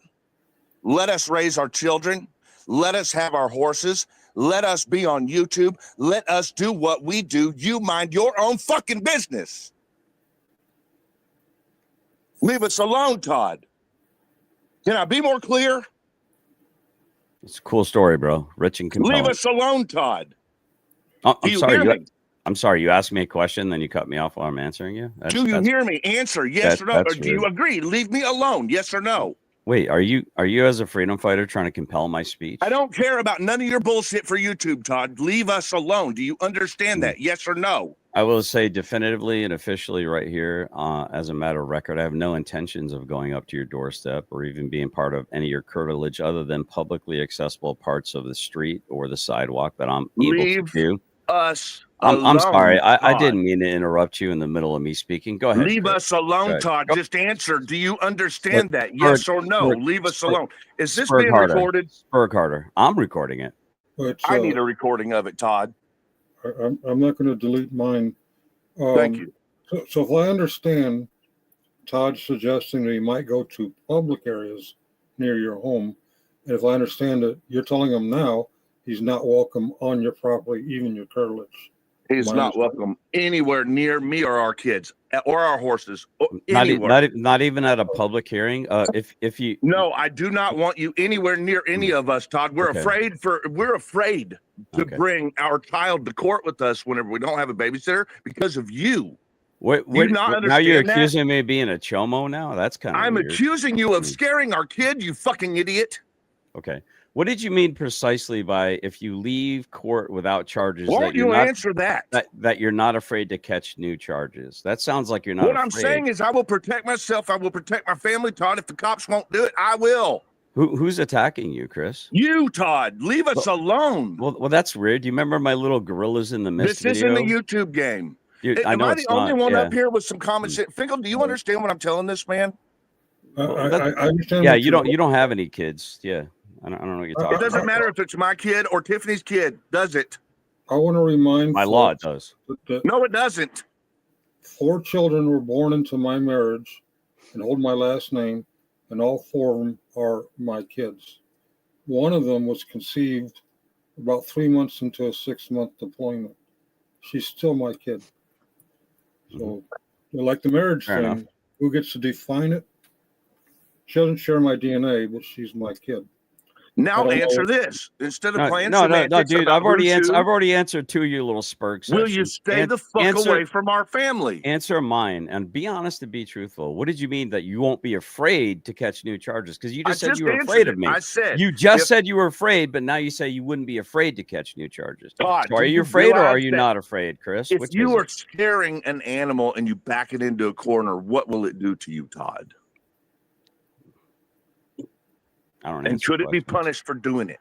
Let us raise our children. Let us have our horses. Let us be on YouTube. Let us do what we do. You mind your own fucking business. Leave us alone, Todd. Can I be more clear? It's a cool story, bro. Rich and compelling. Leave us alone, Todd. I'm sorry. I'm sorry. You asked me a question, then you cut me off while I'm answering you. Do you hear me? Answer yes or no. Or do you agree? Leave me alone. Yes or no. Wait, are you as a freedom fighter trying to compel my speech? I don't care about none of your bullshit for YouTube, Todd. Leave us alone. Do you understand that? Yes or no? I will say definitively and officially right here, as a matter of record, I have no intentions of going up to your doorstep or even being part of any of your curtilage other than publicly accessible parts of the street or the sidewalk that I'm able to do. Us I'm sorry. I didn't mean to interrupt you in the middle of me speaking. Go ahead. Leave us alone, Todd. Just answer. Do you understand that? Yes or no? Leave us alone. Is this being recorded? Spur Carter. I'm recording it. But, I need a recording of it, Todd. I'm not going to delete mine. Thank you. So if I understand Todd suggesting that he might go to public areas near your home, and if I understand it, you're telling him now he's not welcome on your property, even your curtilage. He's not welcome anywhere near me or our kids or our horses. Not even at a public hearing. If you No, I do not want you anywhere near any of us, Todd. We're afraid to bring our child to court with us whenever we don't have a babysitter because of you. Now you're accusing me of being a chomo now? That's kind of I'm weird. Accusing you of scaring our kid, you fucking idiot. Okay. What did you mean precisely by if you leave court without charges? Won't you answer that? That you're not afraid to catch new charges. That sounds like you're not. What I'm saying is I will protect myself. I will protect my family, Todd. If the cops won't do it, I will. Who's attacking you, Chris? You, Todd. Leave us alone. Well, that's weird. Do you remember my little gorillas in the mist This isn't a YouTube game. Dude, Am I the only one up here with some common sense? Finkel, do you understand what I'm telling this man? I understand. Yeah, you don't have any kids. Yeah. I don't know what you're talking about. It doesn't matter if it's my kid or Tiffany's kid, does it? I want to remind my law does. No, it doesn't. 4 children were born into my marriage and hold my last name, and all 4 of them are my kids. One of them was conceived about 3 months into a 6-month deployment. She's still my kid. So, like the marriage Fair thing, enough. Who gets to define it? She doesn't share my DNA, but she's my kid. Now answer this instead of playing. No, dude. I've already answered 2 of your little spurks. Will you stay the fuck away from our family? Answer mine and be honest and be truthful. What did you mean that you won't be afraid to catch new charges? Because you just said you were afraid of me. I said you just said you were afraid, but now you say you wouldn't be afraid to catch new charges. Todd, so are you afraid or are you not afraid, Chris? If you are scaring an animal and you back it into a corner, what will it do to you, Todd? I don't know. And could it be punished for doing it?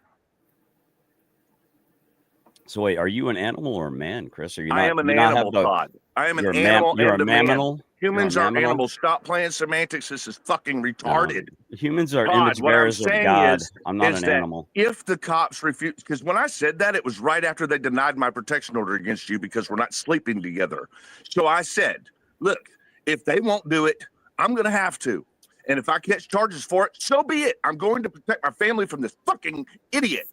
So wait, are you an animal or a man, Chris? Are you not, I am an animal, Todd. I am an animal. You're a mammal. Humans are animals. Stop playing semantics. This is fucking retarded. Humans are image bearers of God. I'm not an animal. If the cops refuse, because when I said that, it was right after they denied my protection order against you because we're not sleeping together. So I said, look, if they won't do it, I'm going to have to. And if I catch charges for it, so be it. I'm going to protect my family from this fucking idiot.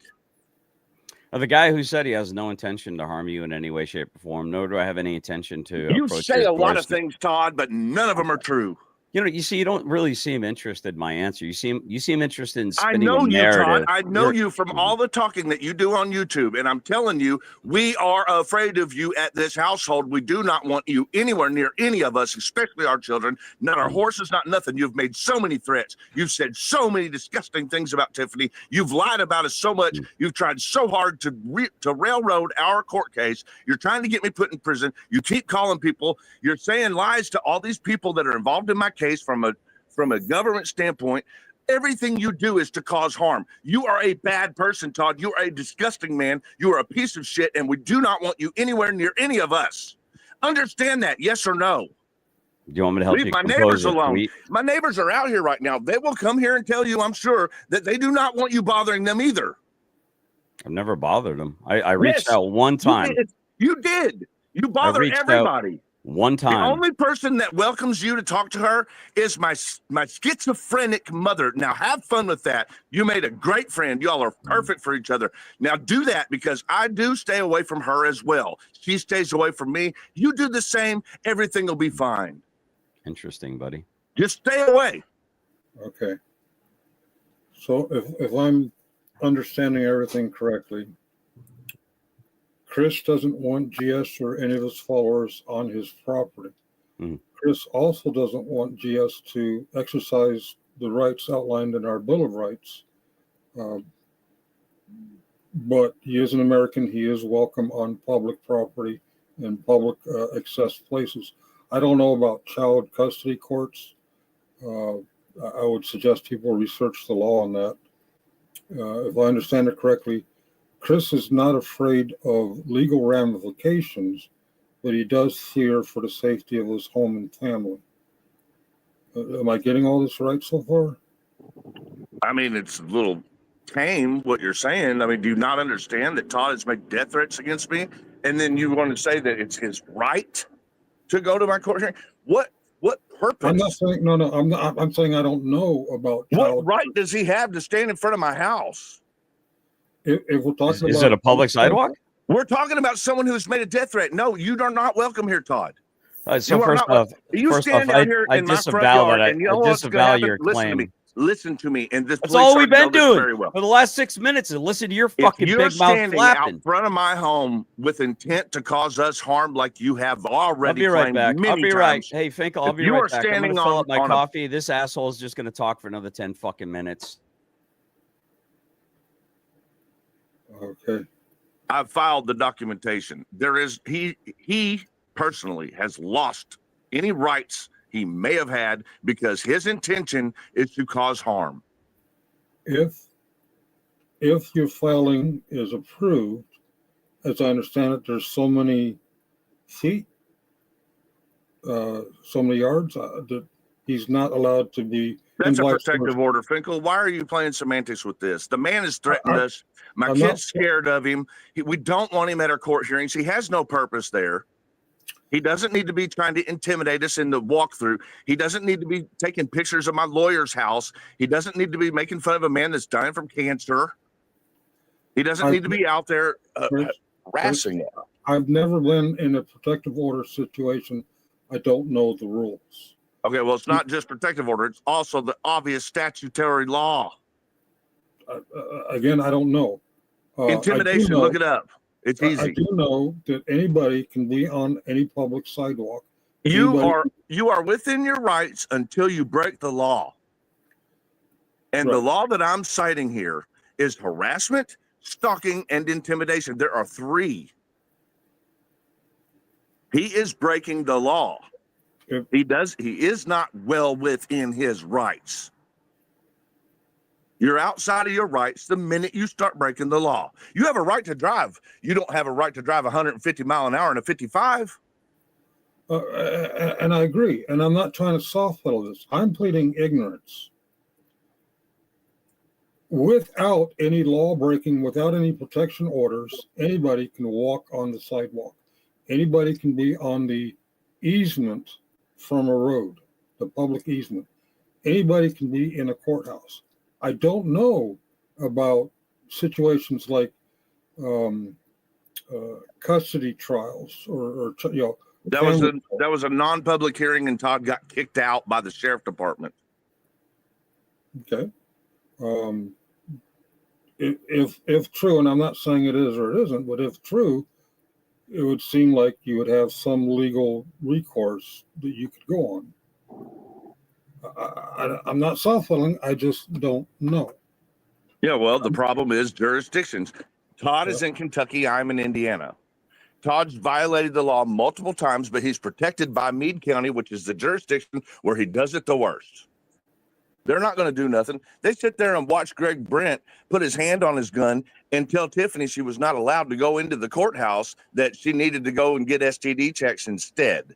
The guy who said he has no intention to harm you in any way, shape, or form, nor do I have any intention to. You say a lot of things, Todd, but none of them are true. You know, you see, you don't really seem interested in my answer. You seem interested in spinning I know a narrative. You, Todd. I know you from all the talking that you do on YouTube, and I'm telling you, we are afraid of you at this household. We do not want you anywhere near any of us, especially our children, not our horses, not nothing. You've made so many threats. You've said so many disgusting things about Tiffany. You've lied about us so much. You've tried so hard to railroad our court case. You're trying to get me put in prison. You keep calling people. You're saying lies to all these people that are involved in my case. From a government standpoint, everything you do is to cause harm. You are a bad person, Todd. You are a disgusting man. You are a piece of shit, and we do not want you anywhere near any of us. Understand that, yes or no? Do you want me to help Leave you my neighbors alone. My neighbors are out here right now. They will come here and tell you, I'm sure, that they do not want you bothering them either. I've never bothered them. I reached out one time. You did. You bother everybody. One The time. only person that welcomes you to talk to her is my schizophrenic mother. Now, have fun with that. You made a great friend. Y'all are perfect for each other. Now, do that, because I do stay away from her as well. She stays away from me. You do the same. Everything will be fine. Interesting, buddy. Just stay away. Okay. So if I'm understanding everything correctly, Chris doesn't want GS or any of his followers on his property. Mhm. Chris also doesn't want GS to exercise the rights outlined in our Bill of Rights. But he is an American. He is welcome on public property and public access places. I don't know about child custody courts. I would suggest people research the law on that. If I understand it correctly, Chris is not afraid of legal ramifications, but he does fear for the safety of his home and family. Am I getting all this right so far? I mean, it's a little tame what you're saying. I mean, do you not understand that Todd has made death threats against me? And then you want to say that it's his right to go to my court hearing? What purpose? I'm not saying no. I'm not. I'm saying I don't know about What right does he have to stand in front of my house? If we're talking Is about it a public sidewalk? We're talking about someone who's made a death threat. No, you are not welcome here, Todd. So You are first not off, you stand out here I in my front disavow yard, that. and you know I what's going to disavow happen? your Listen to me. claim. Listen to me. And this That's police all we've sergeant been knows this doing very well. for the last 6 minutes is listen to your If fucking you're big mouth standing flapping. out front of my home with intent to cause us harm, like you have already I'll be right claimed back. many I'll be right. times, Hey, Finkel, I'll if be you right are back. I'm standing gonna fill on- up my on a- coffee. This asshole is just gonna talk for another 10 fucking minutes. Okay. I've filed the documentation. He personally has lost any rights he may have had because his intention is to cause harm. If your filing is approved, as I understand it, there's so many feet, so many yards that he's not allowed to be. That's a protective order, Finkel. Why are you playing semantics with this? The man has threatened us. My kid's scared of him. We don't want him at our court hearings. He has no purpose there. He doesn't need to be trying to intimidate us in the walkthrough. He doesn't need to be taking pictures of my lawyer's house. He doesn't need to be making fun of a man that's dying from cancer. He doesn't need to be out there harassing. I've never been in a protective order situation. I don't know the rules. Okay, well, it's not just protective order. It's also the obvious statutory law. Again, I don't know. Intimidation, look it up. It's easy. I do know that anybody can be on any public sidewalk. You are within your rights until you break the law. And the law that I'm citing here is harassment, stalking, and intimidation. There are 3. He is breaking the law. He is not well within his rights. You're outside of your rights the minute you start breaking the law. You have a right to drive. You don't have a right to drive 150 mile an hour in a 55. And I agree. And I'm not trying to soft pedal this. I'm pleading ignorance. Without any law breaking, without any protection orders, anybody can walk on the sidewalk. Anybody can be on the easement from a road, the public easement. Anybody can be in a courthouse. I don't know about situations like custody trials or that was a non-public hearing, and Todd got kicked out by the sheriff department. Okay. If true, and I'm not saying it is or it isn't, but if true, it would seem like you would have some legal recourse that you could go on. I'm not soft-filling. I just don't know. Yeah, well, the problem is jurisdictions. Todd is in Kentucky. I'm in Indiana. Todd's violated the law multiple times, but he's protected by Meade County, which is the jurisdiction where he does it the worst. They're not going to do nothing. They sit there and watch Greg Brent put his hand on his gun and tell Tiffany she was not allowed to go into the courthouse, that she needed to go and get STD checks instead.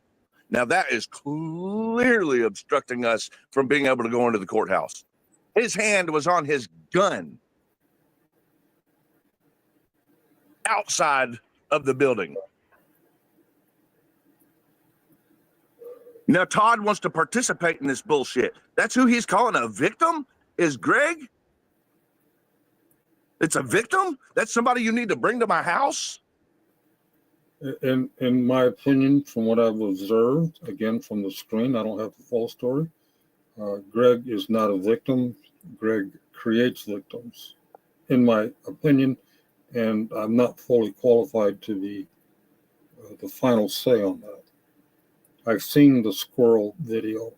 Now, that is clearly obstructing us from being able to go into the courthouse. His hand was on his gun outside of the building. Now Todd wants to participate in this bullshit. That's who he's calling a victim? Is Greg? It's a victim? That's somebody you need to bring to my house? In my opinion, from what I've observed, again from the screen, I don't have the full story. Greg is not a victim. Greg creates victims, in my opinion, and I'm not fully qualified to be the final say on that. I've seen the squirrel video.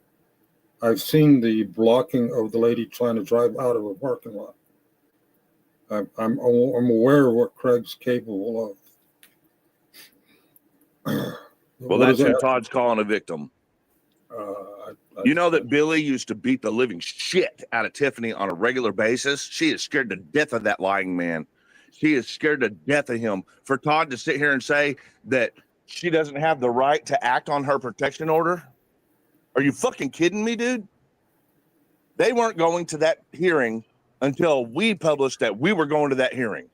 I've seen the blocking of the lady trying to drive out of a parking lot. I'm aware of what Craig's capable of. Well, that's who Todd's calling a victim. You know that Billy used to beat the living shit out of Tiffany on a regular basis? She is scared to death of that lying man. She is scared to death of him. For Todd to sit here and say that she doesn't have the right to act on her protection order? Are you fucking kidding me, dude? They weren't going to that hearing until we published that we were going to that hearing.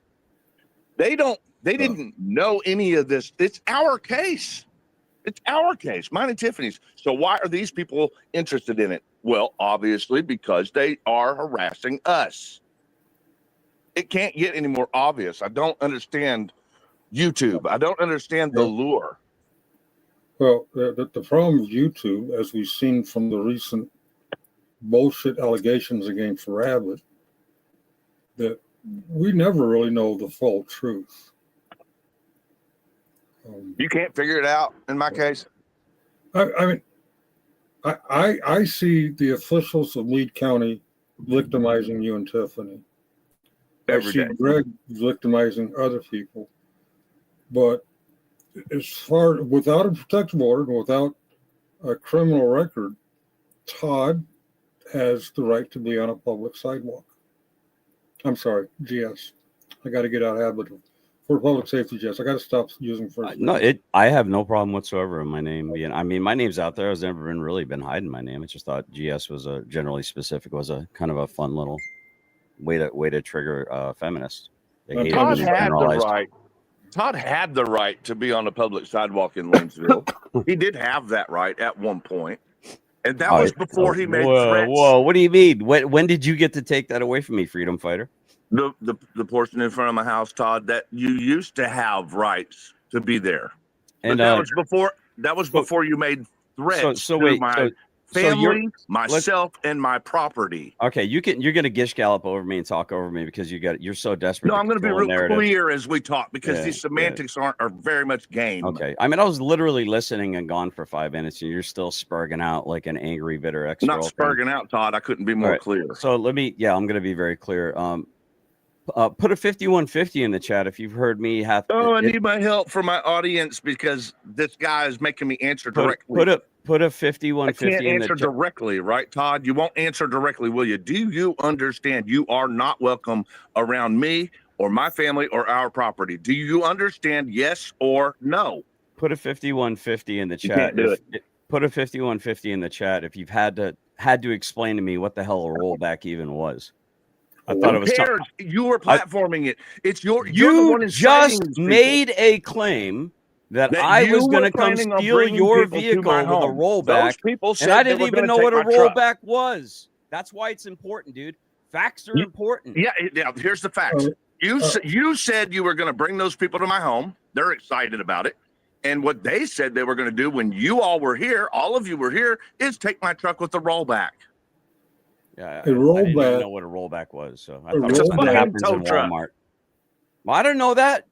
They didn't know any of this. It's our case. It's our case, mine and Tiffany's. So why are these people interested in it? Well, obviously because they are harassing us. It can't get any more obvious. I don't understand YouTube. I don't understand the lure. Well, the problem with YouTube, as we've seen from the recent bullshit allegations against Rabbit, that we never really know the full truth. You can't figure it out in my case. I see the officials of Meade County victimizing you and Tiffany. Every I see day. Greg victimizing other people. But as far without a protective order and without a criminal record, Todd has the right to be on a public sidewalk. I'm sorry, GS. I got to get out of habit for public safety, GS. I got to stop using first. No, I have no problem whatsoever in my name being. I mean, my name's out there. I've never really been hiding my name. I just thought GS was a generally specific, was a kind of a fun little way to trigger feminists. They hate Todd it had the generalized. right. Todd had the right to be on a public sidewalk in Lanesville. He did have that right at one point. And that was before he made threats. Whoa, what do you mean? When did you get to take that away from me, freedom fighter? The portion in front of my house, Todd, that you used to have rights to be there. And but that was before you made threats so to wait, my family, myself, and my property. Okay, you're gonna gish gallop over me and talk over me because you're so desperate. No, I'm going to be real clear as we talk because these semantics are very much game. Okay, I mean I was literally listening and gone for 5 minutes, and you're still spurging out like an angry, bitter ex-girlfriend. Not spurging out, Todd. I couldn't be more clear. So I'm going to be very clear. Put a 5150 in the chat if you've heard me have. I need my help for my audience because this guy is making me answer directly. Put a 5150 I can't answer directly, right, Todd? You won't answer directly, will you? Do you understand you are not welcome around me or my family or our property? Do you understand, yes or no? Put a 5150 in the chat. Put a 5150 in the chat if you've had to explain to me what the hell a rollback even was. I thought it was something. You were platforming it. It's you're you the one just made a claim that I was going to come steal your vehicle with a rollback, and I didn't even know what a rollback was. That's why it's important, dude. Facts are important. Yeah. Here's the facts. You said you were going to bring those people to my home. They're excited about it. And what they said they were going to do when you all were here, all of you were here, is take my truck with the rollback. Yeah, I didn't even know what a rollback was. So I thought it was happens in Walmart. Well, I don't know that.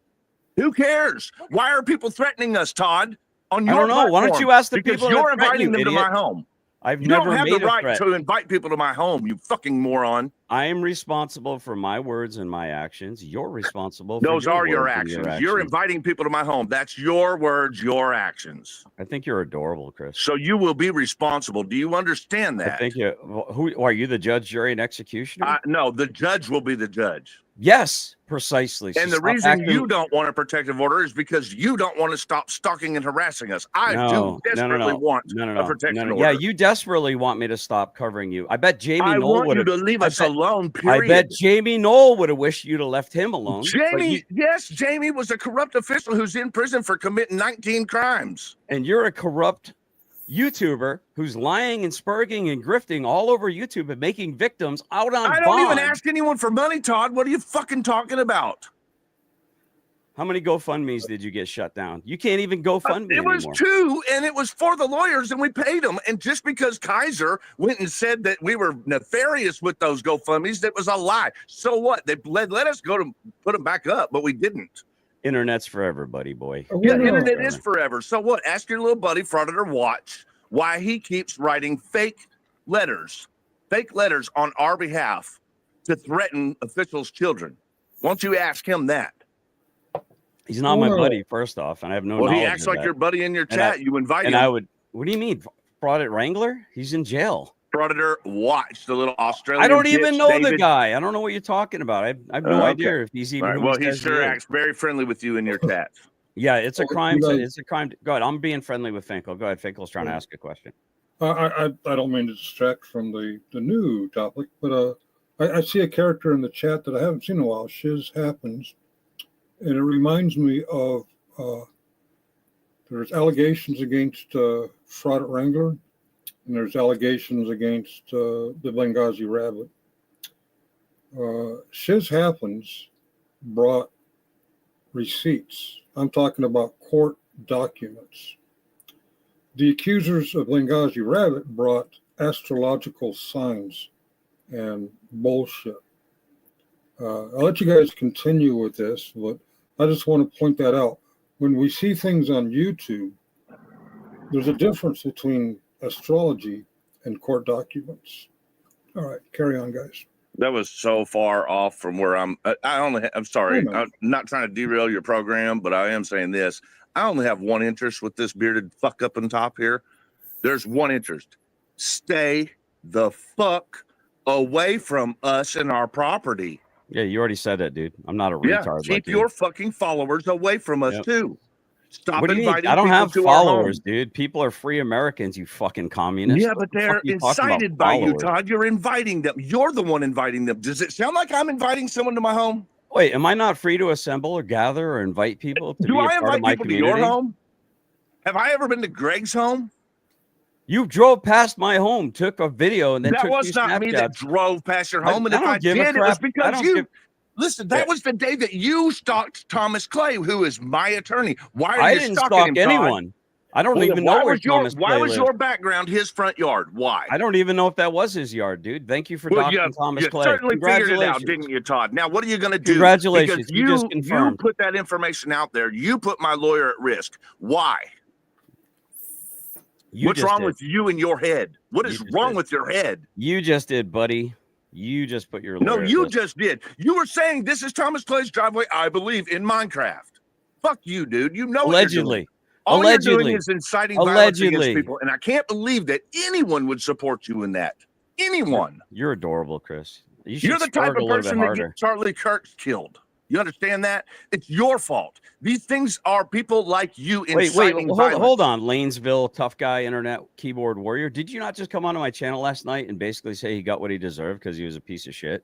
Who cares? Why are people threatening us, Todd? On your I don't know. Why don't you ask the people? You're inviting them to my home. I've you never don't have made the right threat. to invite people to my home, you fucking moron. I am responsible for my words and my actions. You're responsible for those are your actions. You're inviting people to my home. That's your words, your actions. I think you're adorable, Chris. So you will be responsible. Do you understand that? I think you. Who are you? The judge, jury, and executioner? No, the judge will be the judge. Yes, precisely. And the reason you don't want a protective order is because you don't want to stop stalking and harassing us. I do desperately want a protective order. Yeah, you desperately want me to stop covering you. I bet Jamie Knoll would want you to leave us alone, period. I bet Jamie Knoll would have wished you'd have left him alone. Yes, Jamie was a corrupt official who's in prison for committing 19 crimes. And you're a corrupt YouTuber who's lying and spurging and grifting all over YouTube and making victims out on I don't even ask anyone for money, Todd. What are you fucking talking about? How many GoFundMes did you get shut down? You can't even GoFundMe It was anymore. 2, and it was for the lawyers, and we paid them. And just because Kaiser went and said that we were nefarious with those GoFundMes, that was a lie. So what? They let us go to put them back up, but we didn't. Internet's for everybody, boy. Yeah, internet is forever. So what? Ask your little buddy, Frauditor Watch, why he keeps writing fake letters on our behalf to threaten officials' children. Won't you ask him that? He's not my buddy, first off, and I have no knowledge. Well, he acts like your buddy in your chat. You invite him. And I would. What do you mean, Fraud Wrangler? He's in jail. Frauditor Watch, the little Australian. I don't even know David. the guy. I don't know what you're talking about. I have no idea if he's even. Right. Well, he sure acts very friendly with you in your chat. Yeah, it's a crime. It's a crime. Go ahead. I'm being friendly with Finkel. Go ahead. Finkel's trying to ask a question. I don't mean to distract from the new topic, but I see a character in the chat that I haven't seen in a while. Shiz Happens, and it reminds me of there's allegations against Fraud Wrangler, and there's allegations against the Benghazi Rabbit. Shiz Happens brought receipts. I'm talking about court documents. The accusers of Benghazi Rabbit brought astrological signs and bullshit. I'll let you guys continue with this, but I just want to point that out. When we see things on YouTube, there's a difference between astrology and court documents. All right, carry on, guys. That was so far off from where I'm sorry. I'm not trying to derail your program, but I am saying this. I only have one interest with this bearded fuck up on top here. There's one interest. Stay the fuck away from us and our property. Yeah, you already said that, dude. I'm not a retard. Keep your fucking followers away from us too. Stop what do you inviting mean? I don't have people to our followers, home. dude. People are free Americans, you fucking communists. Yeah, but they're incited by you, Todd. You're inviting them. You're the one inviting them. Does it sound like I'm inviting someone to my home? Wait, am I not free to assemble or gather or invite people to Do be a I part of invite my people community? to your home? Have I ever been to Greg's home? You drove past my home, took a video, and then that was not me that drove past your home. And if I did, it was because you. Listen, that was the day that you stalked Thomas Clay, who is my attorney. Why are you didn't stalking stalk him, anyone. I don't even know where Thomas Clay Why was lived. your background his front yard? Why? I don't even know if that was his yard, dude. Thank you for docking Thomas Clay. You certainly figured it out, didn't you, Todd? Now, what are you going to do? Congratulations. Because you just confirmed. You put that information out there. You put my lawyer at risk. Why? What's wrong with you and your head? What is wrong with your head? You just did, buddy. You just put your lawyer. No, you just did. You were saying this is Thomas Clay's driveway, I believe, in Minecraft. Fuck you, dude. You know allegedly. All you're doing is inciting violence against people, and I can't believe that anyone would support you in that. Anyone. You're adorable, Chris. You're the type of person that gets Charlie Kirk killed. You understand that? It's your fault. These things are people like you inciting violence. Hold on. Lanesville, tough guy, internet keyboard warrior. Did you not just come onto my channel last night and basically say he got what he deserved because he was a piece of shit?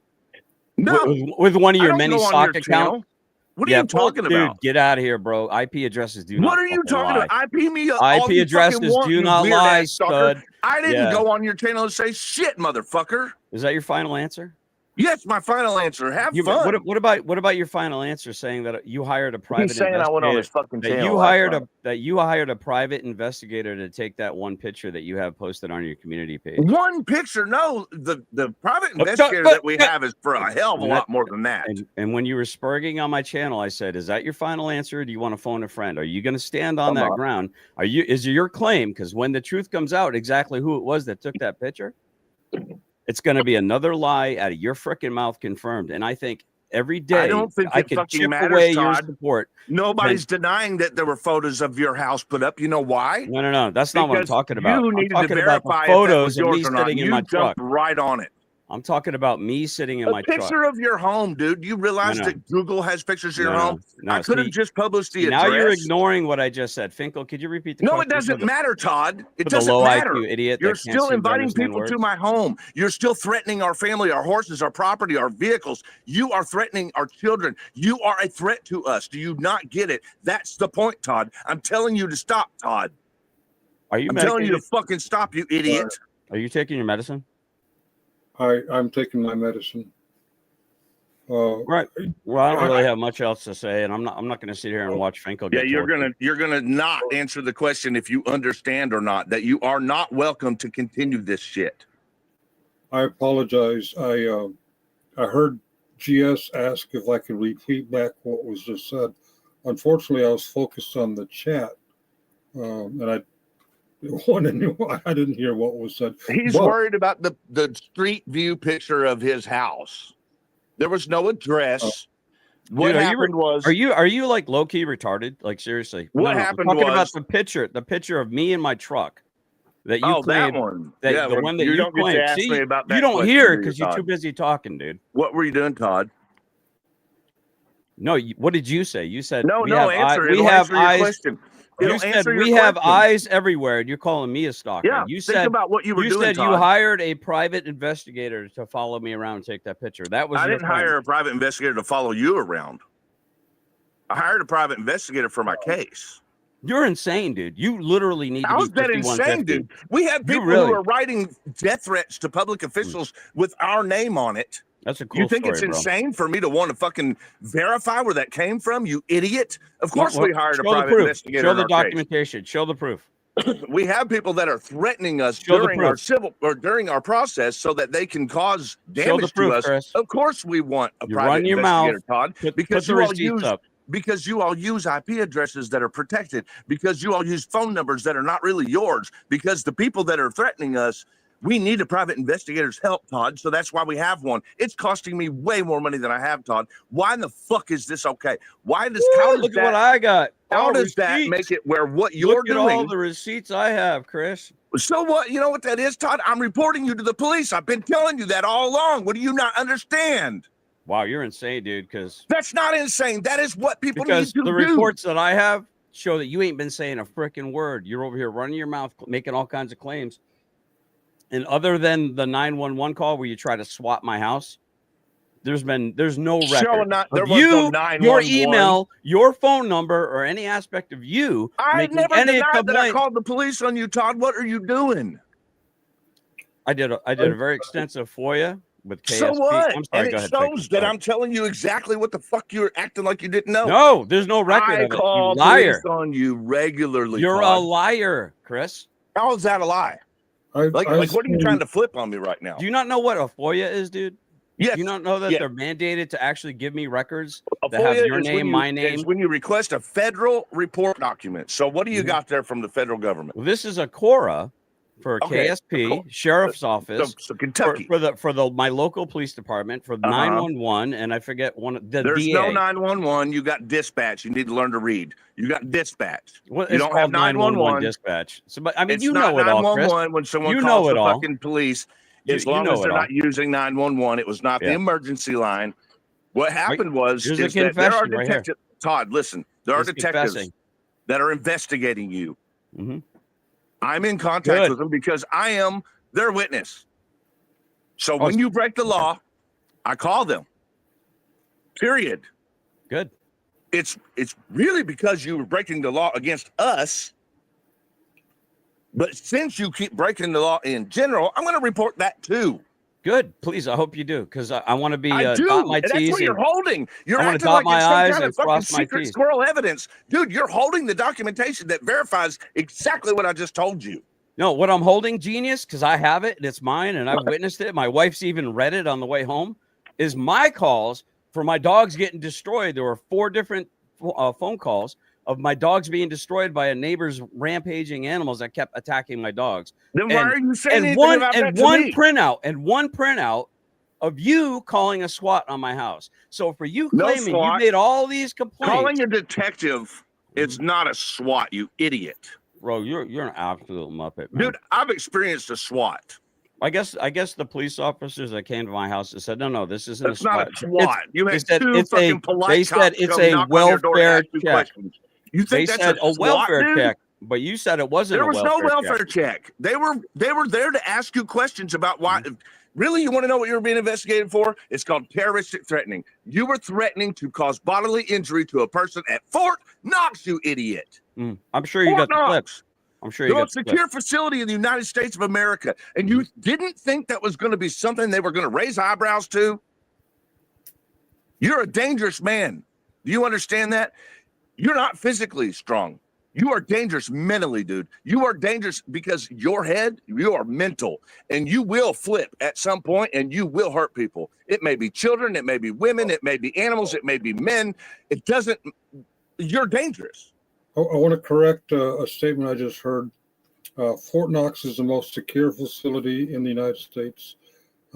No. With one of your many sock accounts? What are you talking about? Dude, get out of here, bro. IP addresses do not What are you talking lie. about? IP me IP addresses do not lie, stud. I didn't go on your channel and say shit, motherfucker. Is that your final answer? Yes, my final answer. Have fun. What about your final answer saying that you hired a private investigator? I went on his fucking channel. That you hired a private investigator to take that one picture that you have posted on your community page. One picture? No, the private investigator that we have is for a hell of a lot more than that. And when you were spurging on my channel, I said, "Is that your final answer? Or do you want to phone a friend? Are you going to stand on that ground? Is it your claim? Because when the truth comes out, exactly who it was that took that picture." It's going to be another lie out of your freaking mouth confirmed. And I think every day I don't think I could chip matters, away Todd. your support. Nobody's denying that there were photos of your house put up. You know why? No. That's not what I'm talking about. You needed I'm talking to about verify the photos if that of was me yours or not. sitting in my truck. Right on it. I'm talking about me sitting in my truck. A picture of your home, dude. You realize that Google has pictures of your home? I could have just published the address. Now you're ignoring what I just said. Finkel, could you repeat the question? No, it doesn't matter, Todd. It doesn't matter. IQ idiot You're still inviting people to my home. You're still threatening our family, our horses, our property, our vehicles. You are threatening our children. You are a threat to us. Do you not get it? That's the point, Todd. I'm telling you to stop, Todd. Are you? I'm telling you to fucking stop, you idiot. Are you taking your medicine? I'm taking my medicine. Right. Well, I don't really have much else to say, and I'm not going to sit here and watch Finkel Yeah, get you're gonna not answer the question if you understand or not that you are not welcome to continue this shit. I apologize. I heard GS ask if I could repeat back what was just said. Unfortunately, I was focused on the chat, and I didn't hear what was said. He's worried about the street view picture of his house. There was no address. What happened was, are you like low key retarded? Like seriously, what happened I'm talking was about the picture of me in my truck that you claimed. that one. The one that you don't claimed. get to ask See, me about that. You don't question, hear do because you, you're too Todd? busy talking, dude. What were you doing, Todd? No, what did you say? You said No, we no. have Answer. we It'll have answer your eyes. question. You said we have eyes everywhere, and you're calling me a stalker. Yeah. You think said about what you were doing. You said Todd. you hired a private investigator to follow me around and take that picture. That was I your didn't claim. hire a private investigator to follow you around. I hired a private investigator for my case. You're insane, dude. You literally need to How's be that insane, 5150. dude? We have people who are writing death threats to public officials with our name on it. That's a cool You think story, it's bro. insane for me to want to fucking verify where that came from, you idiot? Of course we hired a private investigator. Show the documentation. Show the proof. We have people that are threatening us during our process so that they can cause damage to us. Chris. Of course we want a private investigator, Todd, because you all use IP addresses that are protected, because you all use phone numbers that are not really yours, because the people that are threatening us, we need a private investigator's help, Todd. So that's why we have one. It's costing me way more money than I have, Todd. Why in the fuck is this okay? Why does look at what I got? How does that make it where what you're doing? Look at all the receipts I have, Chris. So what? You know what that is, Todd? I'm reporting you to the police. I've been telling you that all along. What do you not understand? Wow, you're insane, dude. Because that's not insane. That is what people need to do. The reports that I have show that you ain't been saying a freaking word. You're over here running your mouth, making all kinds of claims. And other than the 911 call where you try to swap my house, there's no record. Your email, your phone number, or any aspect of you. I never denied that I called the police on you, Todd. What are you doing? I did a very extensive FOIA with KSP. So what? I'm sorry, and it shows that I'm telling you exactly what the fuck you're acting like you didn't know. No, there's no record of it. call police on you regularly. You're Todd. a liar, Chris. How is that a lie? What are you trying to flip on me right now? Do you not know what a FOIA is, dude? Yes. Do you not know that they're mandated to actually give me records that have your name, my name? It's when you request a federal report document. So what do you got there from the federal government? Well, this is a CORA for KSP, Sheriff's Office, so Kentucky, for my local police department, for 911, and I forget There's DA. no 911. You got dispatch. You need to learn to read. You got dispatch. Well, you don't have 911 dispatch. So, but I mean, you know it all, Chris. When someone calls the fucking police, as long as they're not using 911, it was not the emergency line. What happened was that there are detectives. Todd, listen, there are detectives that are investigating you. Mm-hmm. I'm in contact with them because I am their witness. So when you break the law, I call them. Period. Good. It's really because you were breaking the law against us. But since you keep breaking the law in general, I'm going to report that too. Good. Please, I hope you do, because I want to be dot my T's. That's what you're holding. You're acting like it's some kind of fucking secret squirrel evidence. Dude, you're holding the documentation that verifies exactly what I just told you. No, what I'm holding, genius, because I have it and it's mine and I've witnessed it. My wife's even read it on the way home, is my calls for my dogs getting destroyed. There were 4 different phone calls of my dogs being destroyed by a neighbor's rampaging animals that kept attacking my dogs. Then why are you saying anything about that to me? One printout of you calling a SWAT on my house. So for you claiming you made all these complaints. Calling a detective, it's not a SWAT, you idiot. Bro, you're an absolute muppet, man. Dude, I've experienced a SWAT. I guess the police officers that came to my house said, no, this isn't a SWAT. It's not a SWAT. You had two fucking polite They said it's a welfare check. You think they that's said a welfare check, but you said it wasn't. There was no welfare check. They were there to ask you questions about why. Really, you want to know what you were being investigated for? It's called terroristic threatening. You were threatening to cause bodily injury to a person at Fort Knox, you idiot. I'm sure you got the clips. I'm sure The you got most secure facility in the United States of America. And you didn't think that was going to be something they were going to raise eyebrows to? You're a dangerous man. Do you understand that? You're not physically strong. You are dangerous mentally, dude. You are dangerous because your head, you are mental, and you will flip at some point and you will hurt people. It may be children, it may be women, it may be animals, it may be men. It doesn't, you're dangerous. I want to correct a statement I just heard. Fort Knox is the most secure facility in the United States.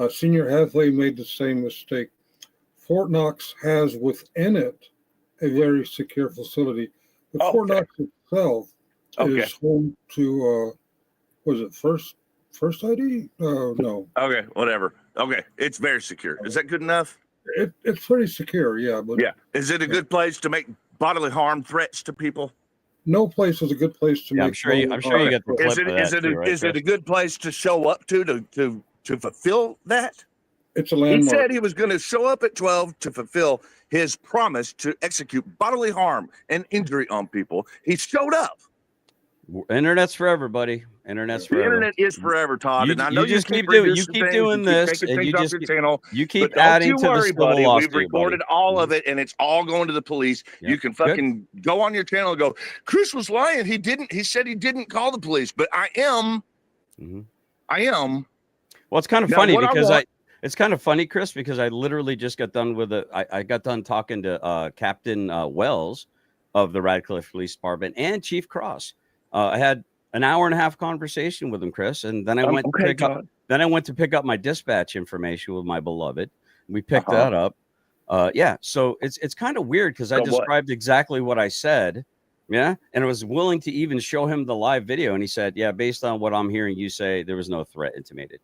Senior Hathaway made the same mistake. Fort Knox has within it a very secure facility. But Fort Knox itself is home to, was it First ID? No. Okay, whatever. Okay, it's very secure. Is that good enough? It's pretty secure, yeah. But yeah. Is it a good place to make bodily harm threats to people? No place is a good place to make. I'm sure you get the clip of that. Is it a good place to show up to fulfill that? It's a landmark. He said he was going to show up at 12 to fulfill his promise to execute bodily harm and injury on people. He showed up. Internet's forever, buddy. Internet's forever. The internet is forever, Todd. And I know you keep doing this, and you keep adding to the civil lawsuit, We've recorded all of it, and it's all going to the police. Yep. You can fucking go on your channel and go, Chris was lying. He said he didn't call the police, but I am. Well, it's kind of funny because it's kind of funny, Chris, because I literally just got done with I got done talking to Captain Wells of the Radcliffe Police Department and Chief Cross. I had an hour and a half conversation with him, Chris, and then I went to pick up my dispatch information with my beloved. We picked that up. So it's kind of weird because I described exactly what I said. Yeah, and I was willing to even show him the live video, and he said, "Yeah, based on what I'm hearing you say, there was no threat intimated."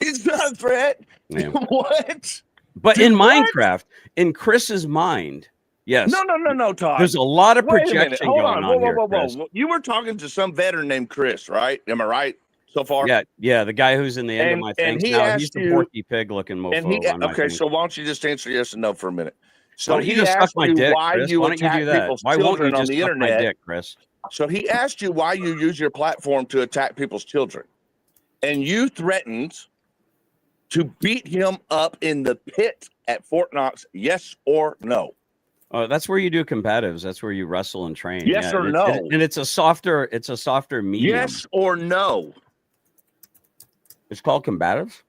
It's not a threat. Yeah. What? But in Minecraft, in Chris's mind, yes. No, Todd. There's a lot of projection going on here. Whoa. You were talking to some veteran named Chris, right? Am I right so far? Yeah, the guy who's in the end of my thing. He's the Porky Pig looking mofo. So why don't you just answer yes and no for a minute? So he asked you why you attack people's children on the internet, Chris. So he asked you why you use your platform to attack people's children. And you threatened to beat him up in the pit at Fort Knox, yes or no? That's where you do combatives. That's where you wrestle and train. Yes or no? And it's a softer medium. Yes or no? It's called combatives?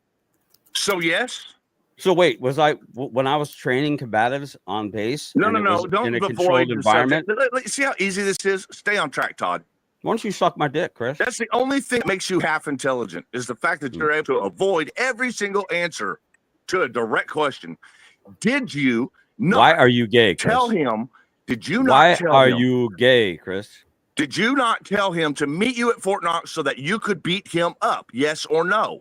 So yes. So wait, when I was training combatives on base? No. Don't in a before controlled environment. See how easy this is? Stay on track, Todd. Why don't you suck my dick, Chris? That's the only thing that makes you half intelligent is the fact that you're able to avoid every single answer to a direct question. Did you not? Why are you gay, Chris? Tell him. Did you not? Why tell are him, you gay, Chris? Did you not tell him to meet you at Fort Knox so that you could beat him up? Yes or no?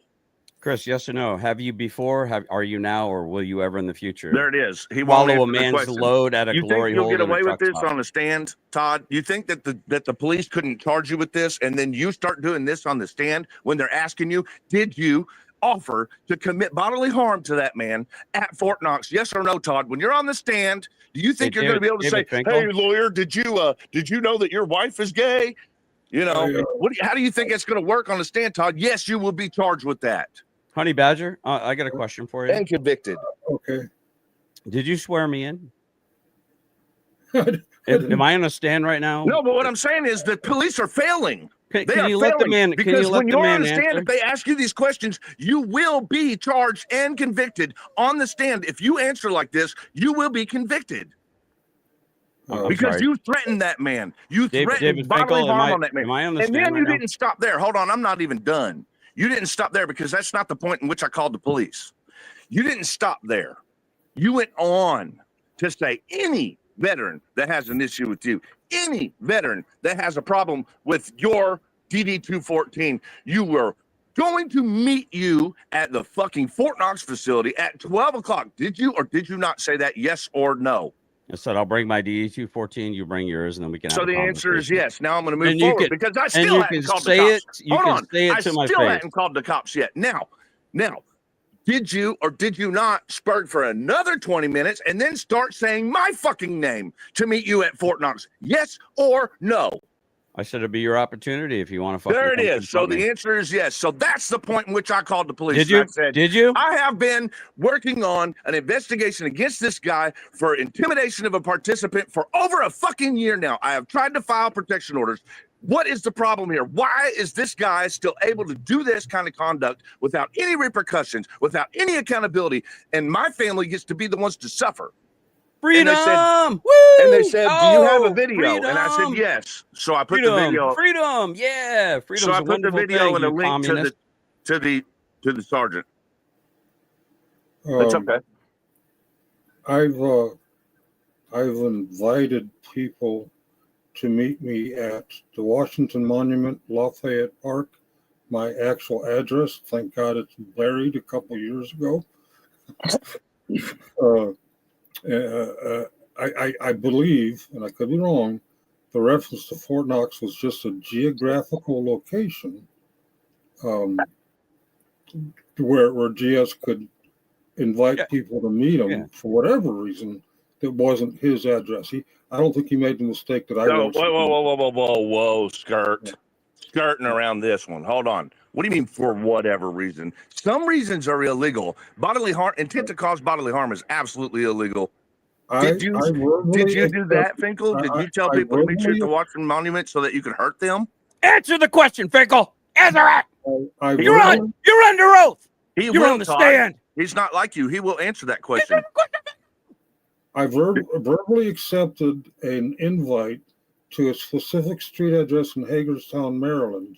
Chris, yes or no? Have you before? Are you now, or will you ever in the future? There it is. He swallow a man's load at a glory hole. You think you'll get away with this on the stand, Todd? You think that the police couldn't charge you with this, and then you start doing this on the stand when they're asking you, did you offer to commit bodily harm to that man at Fort Knox? Yes or no, Todd? When you're on the stand, do you think you're going to be able to say, "Hey, lawyer, did you know that your wife is gay?" You know, how do you think it's going to work on the stand, Todd? Yes, you will be charged with that. Honey Badger, I got a question for you. And convicted. Okay. Did you swear me in? Am I on a stand right now? No, but what I'm saying is the police are failing. Can you let the man? Because when you're on the stand, if they ask you these questions, you will be charged and convicted on the stand. If you answer like this, you will be convicted. Because you threatened that man. You threatened bodily harm on that man. And then you didn't stop there. Hold on, I'm not even done. You didn't stop there because that's not the point in which I called the police. You didn't stop there. You went on to say any veteran that has an issue with you, any veteran that has a problem with your DD-214, you were going to meet you at the fucking Fort Knox facility at 12 o'clock. Did you or did you not say that? Yes or no? I said, I'll bring my DD-214, you bring yours, and then we can have So the answer is yes. Now I'm going to move forward because I still haven't called the cops. Hold on. I still haven't called the cops yet. Now, did you or did you not spurt for another 20 minutes and then start saying my fucking name to meet you at Fort Knox? Yes or no? I said it'd be your opportunity if you want to fucking. There it come is. So confront me. the answer is yes. So that's the point in which I called the police. Did you? I said, Did you? I have been working on an investigation against this guy for intimidation of a participant for over a fucking year now. I have tried to file protection orders. What is the problem here? Why is this guy still able to do this kind of conduct without any repercussions, without any accountability? And my family gets to be the ones to suffer. Freedom! And they said, do you have a video? Freedom! And I said, yes. So I put freedom! the video. Freedom! Yeah, freedom. So I put the video and a link to the sergeant. That's okay. I've invited people to meet me at the Washington Monument, Lafayette Park. My actual address, thank God it's buried a couple years ago. I believe, and I could be wrong, the reference to Fort Knox was just a geographical location where GS could invite people to meet him for whatever reason that wasn't his address. I don't think he made the mistake that I wrote. Whoa, skirting around this one. Hold on. What do you mean for whatever reason? Some reasons are illegal. Bodily harm, intent to cause bodily harm is absolutely illegal. Did you do that, Finkel? Did you tell people to meet you at the Washington Monument so that you could hurt them? Answer the question, Finkel. Answer it. You're under oath. You're on the stand. He's not like you. He will answer that question. I verbally accepted an invite to a specific street address in Hagerstown, Maryland.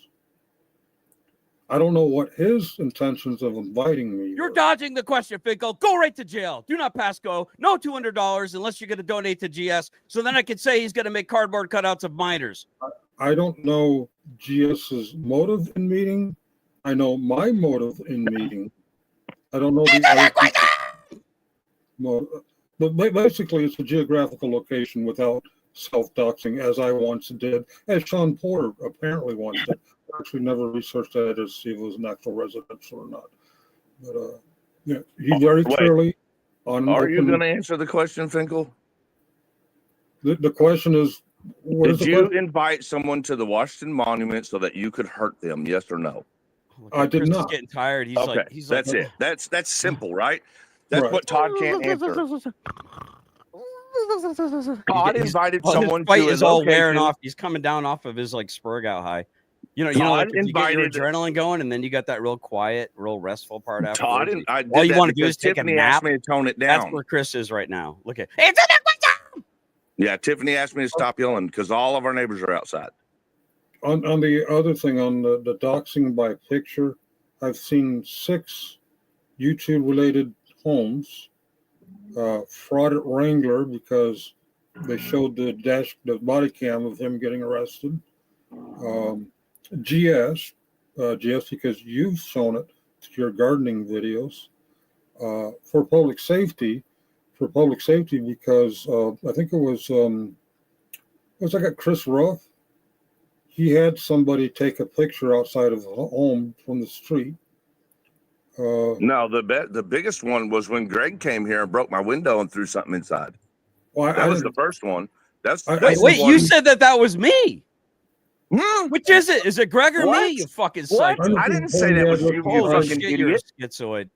I don't know what his intentions of inviting me You're were. dodging the question, Finkel. Go right to jail. Do not pass go. No $200 unless you're going to donate to GS. So then I could say he's going to make cardboard cutouts of minors. I don't know GS's motive in meeting. I know my motive in meeting. I don't know the other people's motive. But basically, it's a geographical location without self-doxing, as I once did, as Sean Porter apparently once did. I actually never researched that to see if it was an actual residential or not. But yeah, he very clearly on. Are you going to answer the question, Finkel? The question is, did you invite someone to the Washington Monument so that you could hurt them? Yes or no? I did not. He's getting tired. He's okay. That's it. That's simple, right? That's what Todd can't answer. Todd invited someone to a fight is all wearing location. off. He's coming down off of his like Spurgout high. You know, like if you get your adrenaline going, and then you got that real quiet, real restful part after. Todd, all you want to do is take Tiffany a nap. asked me to tone it down. That's where Chris is right now. Look at yeah, Tiffany asked me to stop yelling because all of our neighbors are outside. On the other thing, on the doxing by picture, I've seen 6 YouTube-related homes fraud at Wrangler because they showed the body cam of him getting arrested. GS because you've shown it to your gardening videos. For public safety because I think it was like a Chris Ruff. He had somebody take a picture outside of the home from the street. No, the biggest one was when Greg came here and broke my window and threw something inside. Well, that was the first one. Wait, you said that was me. Which is it? Is it Greg or what? me? You fucking psycho. I didn't say that was you. You fucking idiot. Schizoid.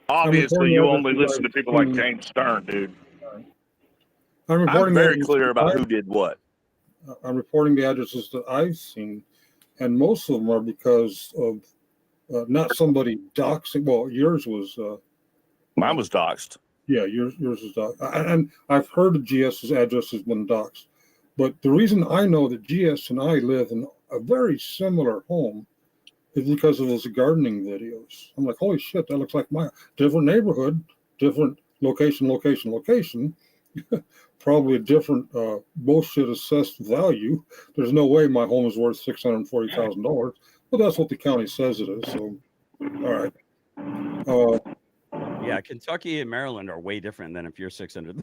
Obviously, you only listen to people like James Stern, dude. I'm very clear about who did what. I'm reporting the addresses that I've seen, and most of them are because of not somebody doxing. Well, yours was. Mine was doxed. Yeah, yours was doxed. And I've heard of GS's address has been doxed. But the reason I know that GS and I live in a very similar home is because of his gardening videos. I'm like, holy shit, that looks like my different neighborhood, different location. Probably a different bullshit assessed value. There's no way my home is worth $640,000, but that's what the county says it is. So, all right. Yeah, Kentucky and Maryland are way different than if you're 600.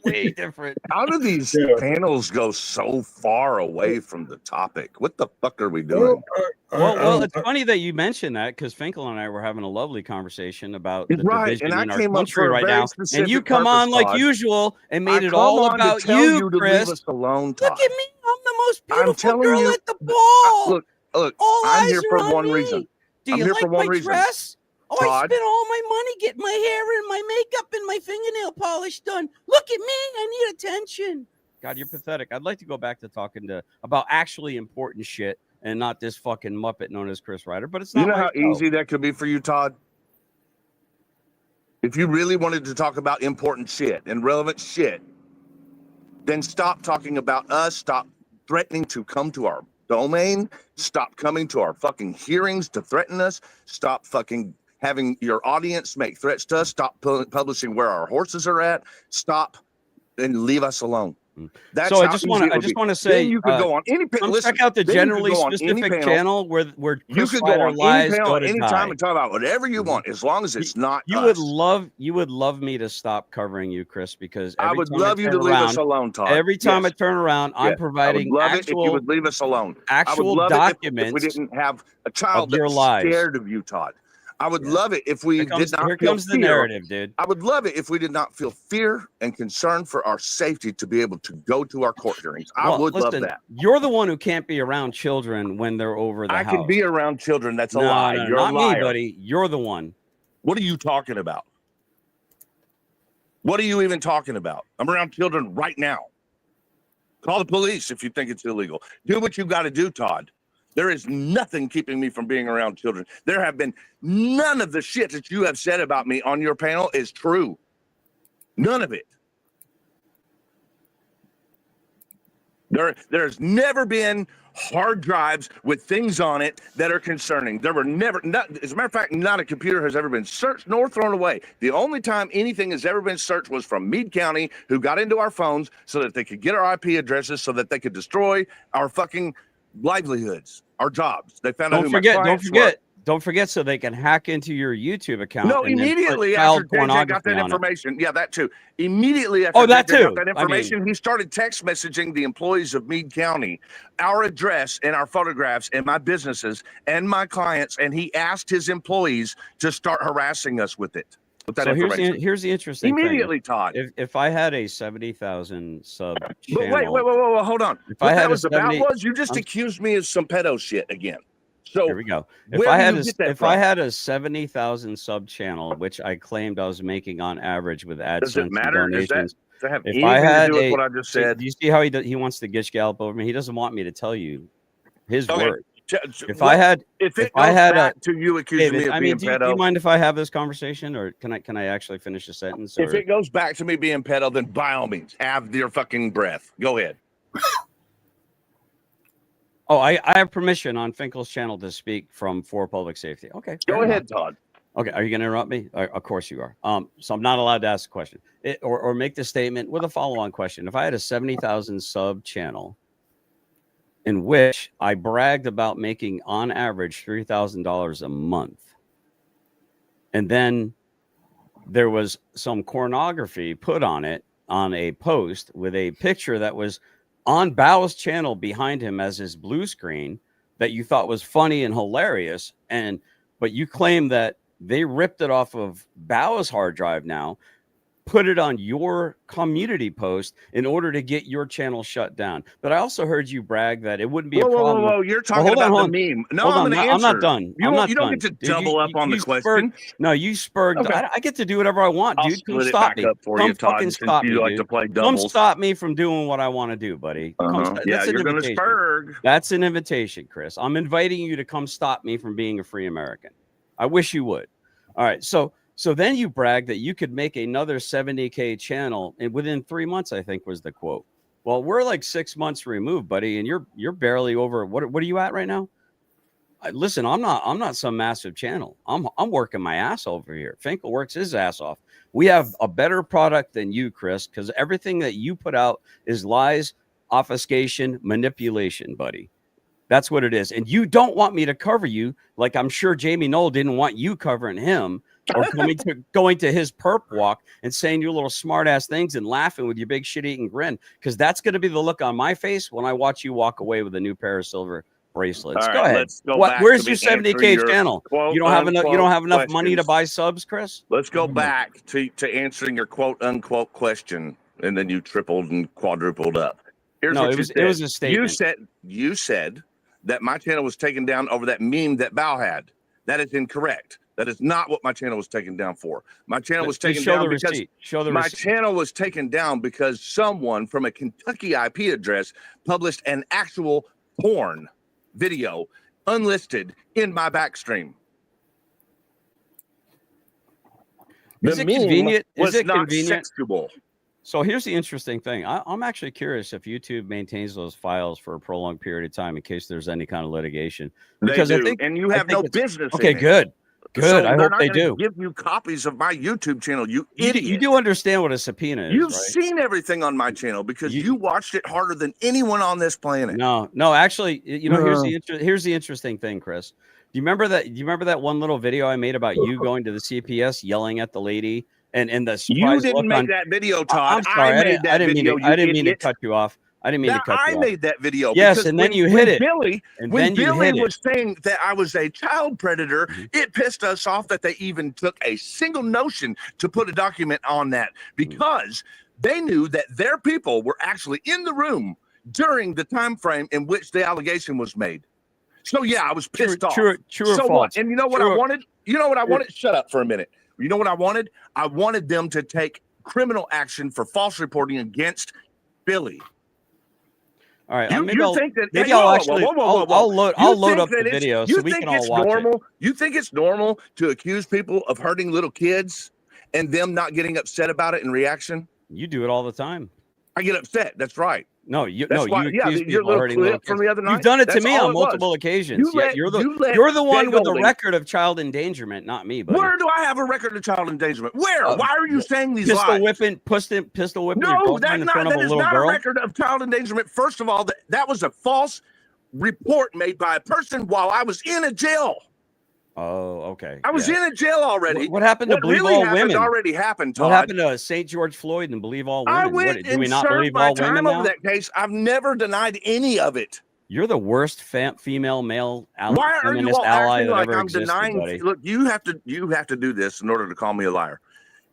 Way different. How do these panels go so far away from the topic? What the fuck are we doing? Well, Well, it's funny that you mentioned that because Finkel and I were having a lovely conversation about the division in our country right now, and you come on like usual and made it all about you, Chris. Leave us alone, Todd. Look at me, I'm the most beautiful girl at the ball. Look, all I'm eyes here are for on one me. reason. Do you like my dress? Oh, Todd, I spent all my money getting my hair and my makeup and my fingernail polish done. Look at me, I need attention. God, you're pathetic. I'd like to go back to talking about actually important shit and not this fucking muppet known as Chris Ryder. But it's not. You know how easy that could be for you, Todd? If you really wanted to talk about important shit and relevant shit, then stop talking about us. Stop threatening to come to our domain. Stop coming to our fucking hearings to threaten us. Stop fucking having your audience make threats to us. Stop publishing where our horses are at. Stop and leave us alone. That's so I just want to say then you could go on any panel. Check out the generally specific channel where you could go on any panel at any time and talk about whatever you want, as long as it's not us. You would love me to stop covering you, Chris, because I would love you to leave us alone, Todd. Every time I turn around, I'm providing I would love it if you would leave us alone. Actual documents. If we didn't have a child that was scared of you, Todd. I would love it if we did not feel fear. Here comes the narrative, dude. I would love it if we did not feel fear and concern for our safety to be able to go to our court hearings. I would love that. You're the one who can't be around children when they're over the house. I can be around children. That's a lie. No, You're not a liar. me, buddy. You're the one. What are you talking about? What are you even talking about? I'm around children right now. Call the police if you think it's illegal. Do what you got to do, Todd. There is nothing keeping me from being around children. There have been none of the shit that you have said about me on your panel is true. None of it. There's never been hard drives with things on it that are concerning. There were never, as a matter of fact, not a computer has ever been searched nor thrown away. The only time anything has ever been searched was from Meade County, who got into our phones so that they could get our IP addresses so that they could destroy our fucking livelihoods, our jobs. They found out who my clients were. Don't forget, so they can hack into your YouTube account. No, immediately after JJ got that information. Yeah, that too. Immediately after JJ got that information, he started text messaging the employees of Meade County our address and our photographs and my businesses and my clients, and he asked his employees to start harassing us with it. So here's the interesting thing. Todd. If I had a 70,000 sub channel, but wait, hold on. What that was about was you just accused me of some pedo shit again. So here we go. If I had a 70,000 sub channel, which I claimed I was making on average with AdSense and donations, does that have anything to do with what I just said? Do you see how he wants to gish gallop over me? He doesn't want me to tell you his word. If I had to you accusing me of being pedo, do you mind if I have this conversation, or can I actually finish a sentence? If it goes back to me being pedo, then by all means, have your fucking breath. Go ahead. Oh, I have permission on Finkel's channel to speak for public safety. Okay, go ahead, Todd. Okay, are you going to interrupt me? Of course you are. So I'm not allowed to ask a question or make the statement with a follow-on question. If I had a 70,000 sub channel in which I bragged about making on average $3,000 a month, and then there was some pornography put on it on a post with a picture that was on Bao's channel behind him as his blue screen that you thought was funny and hilarious, but you claim that they ripped it off of Bao's hard drive now, put it on your community post in order to get your channel shut down. But I also heard you brag that it wouldn't be a problem. Whoa, you're talking about the meme. No, I'm not done. You don't get to double up on the question. No, you spurred. Okay. I get to do whatever I want, dude. Come stop me. Come fucking stop me, dude. Come stop me from doing what I want to do, buddy. Yeah, you're going to spurg. That's an invitation, Chris. I'm inviting you to come stop me from being a free American. I wish you would. All right, so then you brag that you could make another 70K channel and within 3 months, I think was the quote. Well, we're like 6 months removed, buddy, and you're barely over. What are you at right now? Listen, I'm not some massive channel. I'm working my ass over here. Finkel works his ass off. We have a better product than you, Chris, because everything that you put out is lies, obfuscation, manipulation, buddy. That's what it is. And you don't want me to cover you like I'm sure Jamie Knoll didn't want you covering him or going to his perp walk and saying your little smart ass things and laughing with your big shit eating grin. Because that's going to be the look on my face when I watch you walk away with a new pair of silver bracelets. All Go right, ahead. let's go What? back Where's to your me answering 70K your channel? quote, You don't have enough. You don't have enough money to questions. buy subs, Chris. Let's go back to answering your quote unquote question, and then you tripled and quadrupled up. Here's No, what it you was said. it was a statement. You said that my channel was taken down over that meme that Bao had. That is incorrect. That is not what my channel was taken down for. My channel was taken show down the because receipt. Show the my receipt. channel was taken down because someone from a Kentucky IP address published an actual porn video unlisted in my backstream. Is it convenient? Was Is it not convenient? sexual. So here's the interesting thing. I'm actually curious if YouTube maintains those files for a prolonged period of time in case there's any kind of litigation. Because They do, I think, and you have no business. Okay, in it. good. Good. So I they're hope not they gonna do. give you copies of my YouTube channel. You You idiot. do understand what a subpoena is, You've right? seen everything on my channel because you watched it harder than anyone on this planet. No. Actually, here's the interesting thing, Chris. Do you remember that? Do you remember that one little video I made about you going to the CPS yelling at the lady and the surprise You didn't look make on, that video, Todd. I'm sorry. I made that video. I didn't mean to idiot. cut you off. I didn't mean to cut you off. I made that video. Yes, because and then when- you when hit it. Billy, And when then you Billy hit it. was saying that I was a child predator, it pissed us off that they even took a single notion to put a document on that because they knew that their people were actually in the room during the time frame in which the allegation was made. So yeah, I was pissed off. True or so false? what? And you know what True I or- wanted? You know what I wanted? Shut up for a minute. You know what I wanted? I wanted them to take criminal action for false reporting against Billy. All right, You think that? maybe hey, I'll whoa, actually whoa, whoa, whoa, whoa. I'll load think up that the it's- video you so we think can all it's watch it. normal? You think it's normal to accuse people of hurting little kids and them not getting upset about it in reaction? You do it all the time. I get upset. That's right. No, you That's no, why. you Yeah, accuse your people of little hurting clip little from kids. the other night. You've done it to That's me all on it was. multiple occasions. You let- You're you let the one with the Golding- record of child endangerment, not me. Buddy. Where do I have a record of child endangerment? Where? Why are you saying these pistol lies? whipping your No, girlfriend in front of that a is little not girl? a record of child endangerment. First of all, that was a false report made by a person while I was in a jail. Oh, okay. I was in a jail already. What happened to What believe really all happened women? already happened, Todd. What happened to St. George Floyd and believe all women? I went Do we and not served believe my all women time now? over that case. I've never denied any of it. You're the worst female male Why are you feminist all ally acting that like ever I'm existed, denying? buddy. Look, you have to do this in order to call me a liar.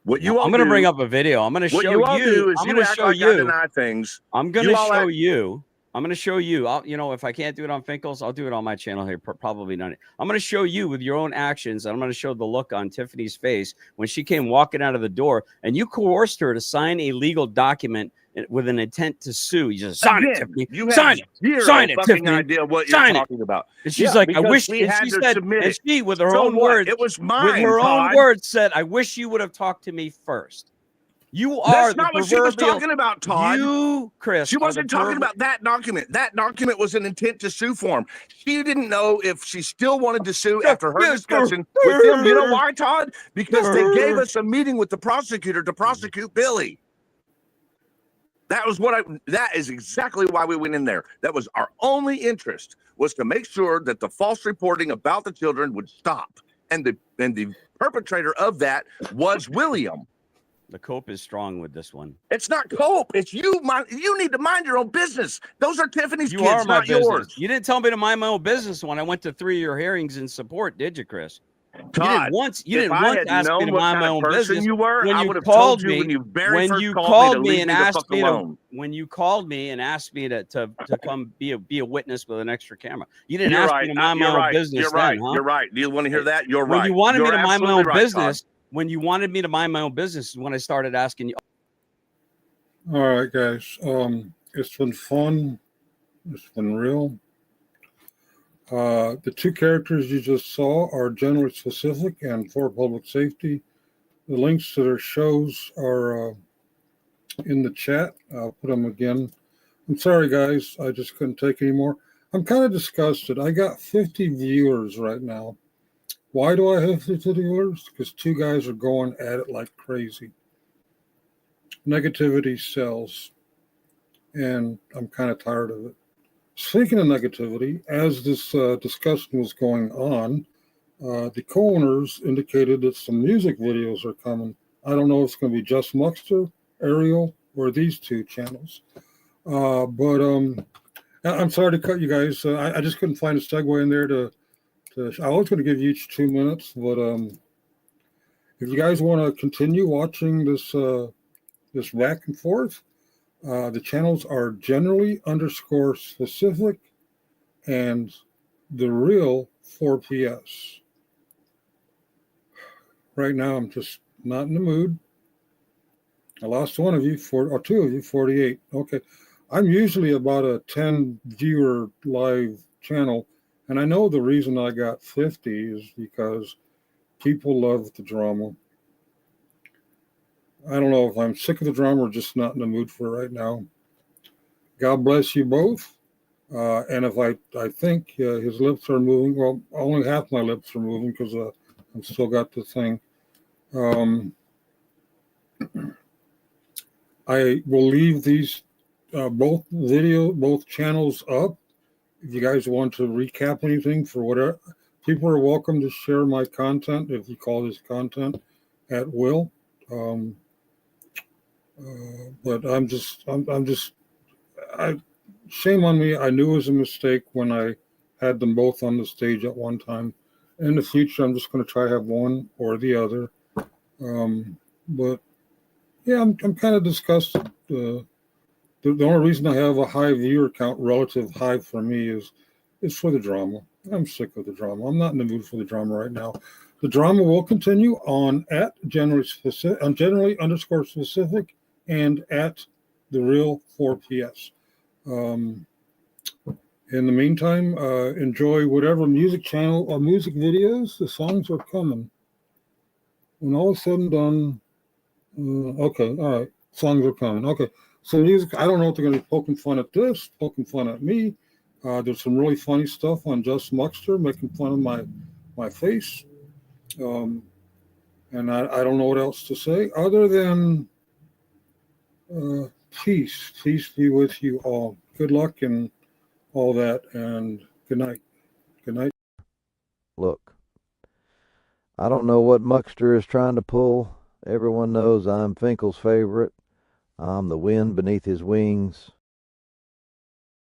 What you all I'm going to do- bring up a video. I'm going to What show you all do is I'm you going to act show like I you. deny things. I'm going You to all show act- you. I'm going to show you. If I can't do it on Finkel's, I'll do it on my channel here. Probably not. I'm going to show you with your own actions. I'm going to show the look on Tiffany's face when she came walking out of the door, and you coerced her to sign a legal document with an intent to sue. You just sign it, Tiffany. You Sign it. zero Sign it, fucking Tiffany. idea what Sign you're it. talking about. And she's Yeah, like, I because wish. we And had she to said, submit and it. she, with her So own what? words, It was with mine, her Todd. own words, said, "I wish you would have talked to me first." You are That's the not what she was proverbial- talking about, Todd. You, Chris. She are the wasn't talking about that document. That document was an intent to sue form. She didn't know if she still wanted to sue after her discussion with them. You know why, Todd? Because they gave us a meeting with the prosecutor to prosecute Billy. That is exactly why we went in there. That was our only interest, was to make sure that the false reporting about the children would stop. And the perpetrator of that was William. The cope is strong with this one. It's not cope. It's you. You need to mind your own business. Those are Tiffany's You kids, are my not business. yours. You didn't tell me to mind my own business when I went to 3 of your hearings in support, did you, Chris? Todd, you didn't if I once had ask me known to what mind kind my of own person business. you were, When I you would have called told you me, when you very when first you called me to me leave and me the asked fuck me to, alone. when you called me and asked me to come be a witness with an extra camera, you didn't You're ask right. me to mind my You're own right. business. You're right. Then, huh? You're right. Do you want to hear that? You're When right. you wanted me You're to mind my absolutely own right, business, when you wanted me to mind my own business, is when I started asking you. All right, guys. It's been fun. It's been real. The two characters you just saw are generally specific and for public safety. The links to their shows are in the chat. I'll put them again. I'm sorry, guys. I just couldn't take anymore. I'm kind of disgusted. I got 50 viewers right now. Why do I have 50 viewers? Because two guys are going at it like crazy. Negativity sells, and I'm kind of tired of it. Speaking of negativity, as this discussion was going on, the co-owners indicated that some music videos are coming. I don't know if it's going to be Just Muxter, Ariel, or these two channels. But I'm sorry to cut you guys. I just couldn't find a segue in there to I was going to give you each 2 minutes, but if you guys want to continue watching this back and forth, the channels are generally _ specific and the real 4PS. Right now, I'm just not in the mood. I lost one of you, or two of you, 48. Okay. I'm usually about a 10 viewer live channel. And I know the reason I got 50 is because people love the drama. I don't know if I'm sick of the drama or just not in the mood for it right now. God bless you both. And if I think his lips are moving, well, only half my lips are moving because I've still got the thing. I will leave these both channels up. If you guys want to recap anything for whatever, people are welcome to share my content, if you call this content, at will. But shame on me. I knew it was a mistake when I had them both on the stage at one time. In the future, I'm just going to try to have one or the other. But yeah, I'm kind of disgusted. The only reason I have a high viewer count, relative high for me, is for the drama. I'm sick of the drama. I'm not in the mood for the drama right now. The drama will continue on at generally _ specific and at the real 4PS. In the meantime, enjoy whatever music channel or music videos. The songs are coming. When all is said and done, okay, all right, songs are coming. Okay, so music, I don't know if they're going to be poking fun at this, poking fun at me. There's some really funny stuff on Just Muckster, making fun of my face. And I don't know what else to say other than peace. Peace be with you all. Good luck and all that, and good night. Good night. Look, I don't know what Muckster is trying to pull. Everyone knows I'm Finkel's favorite. I'm the wind beneath his wings.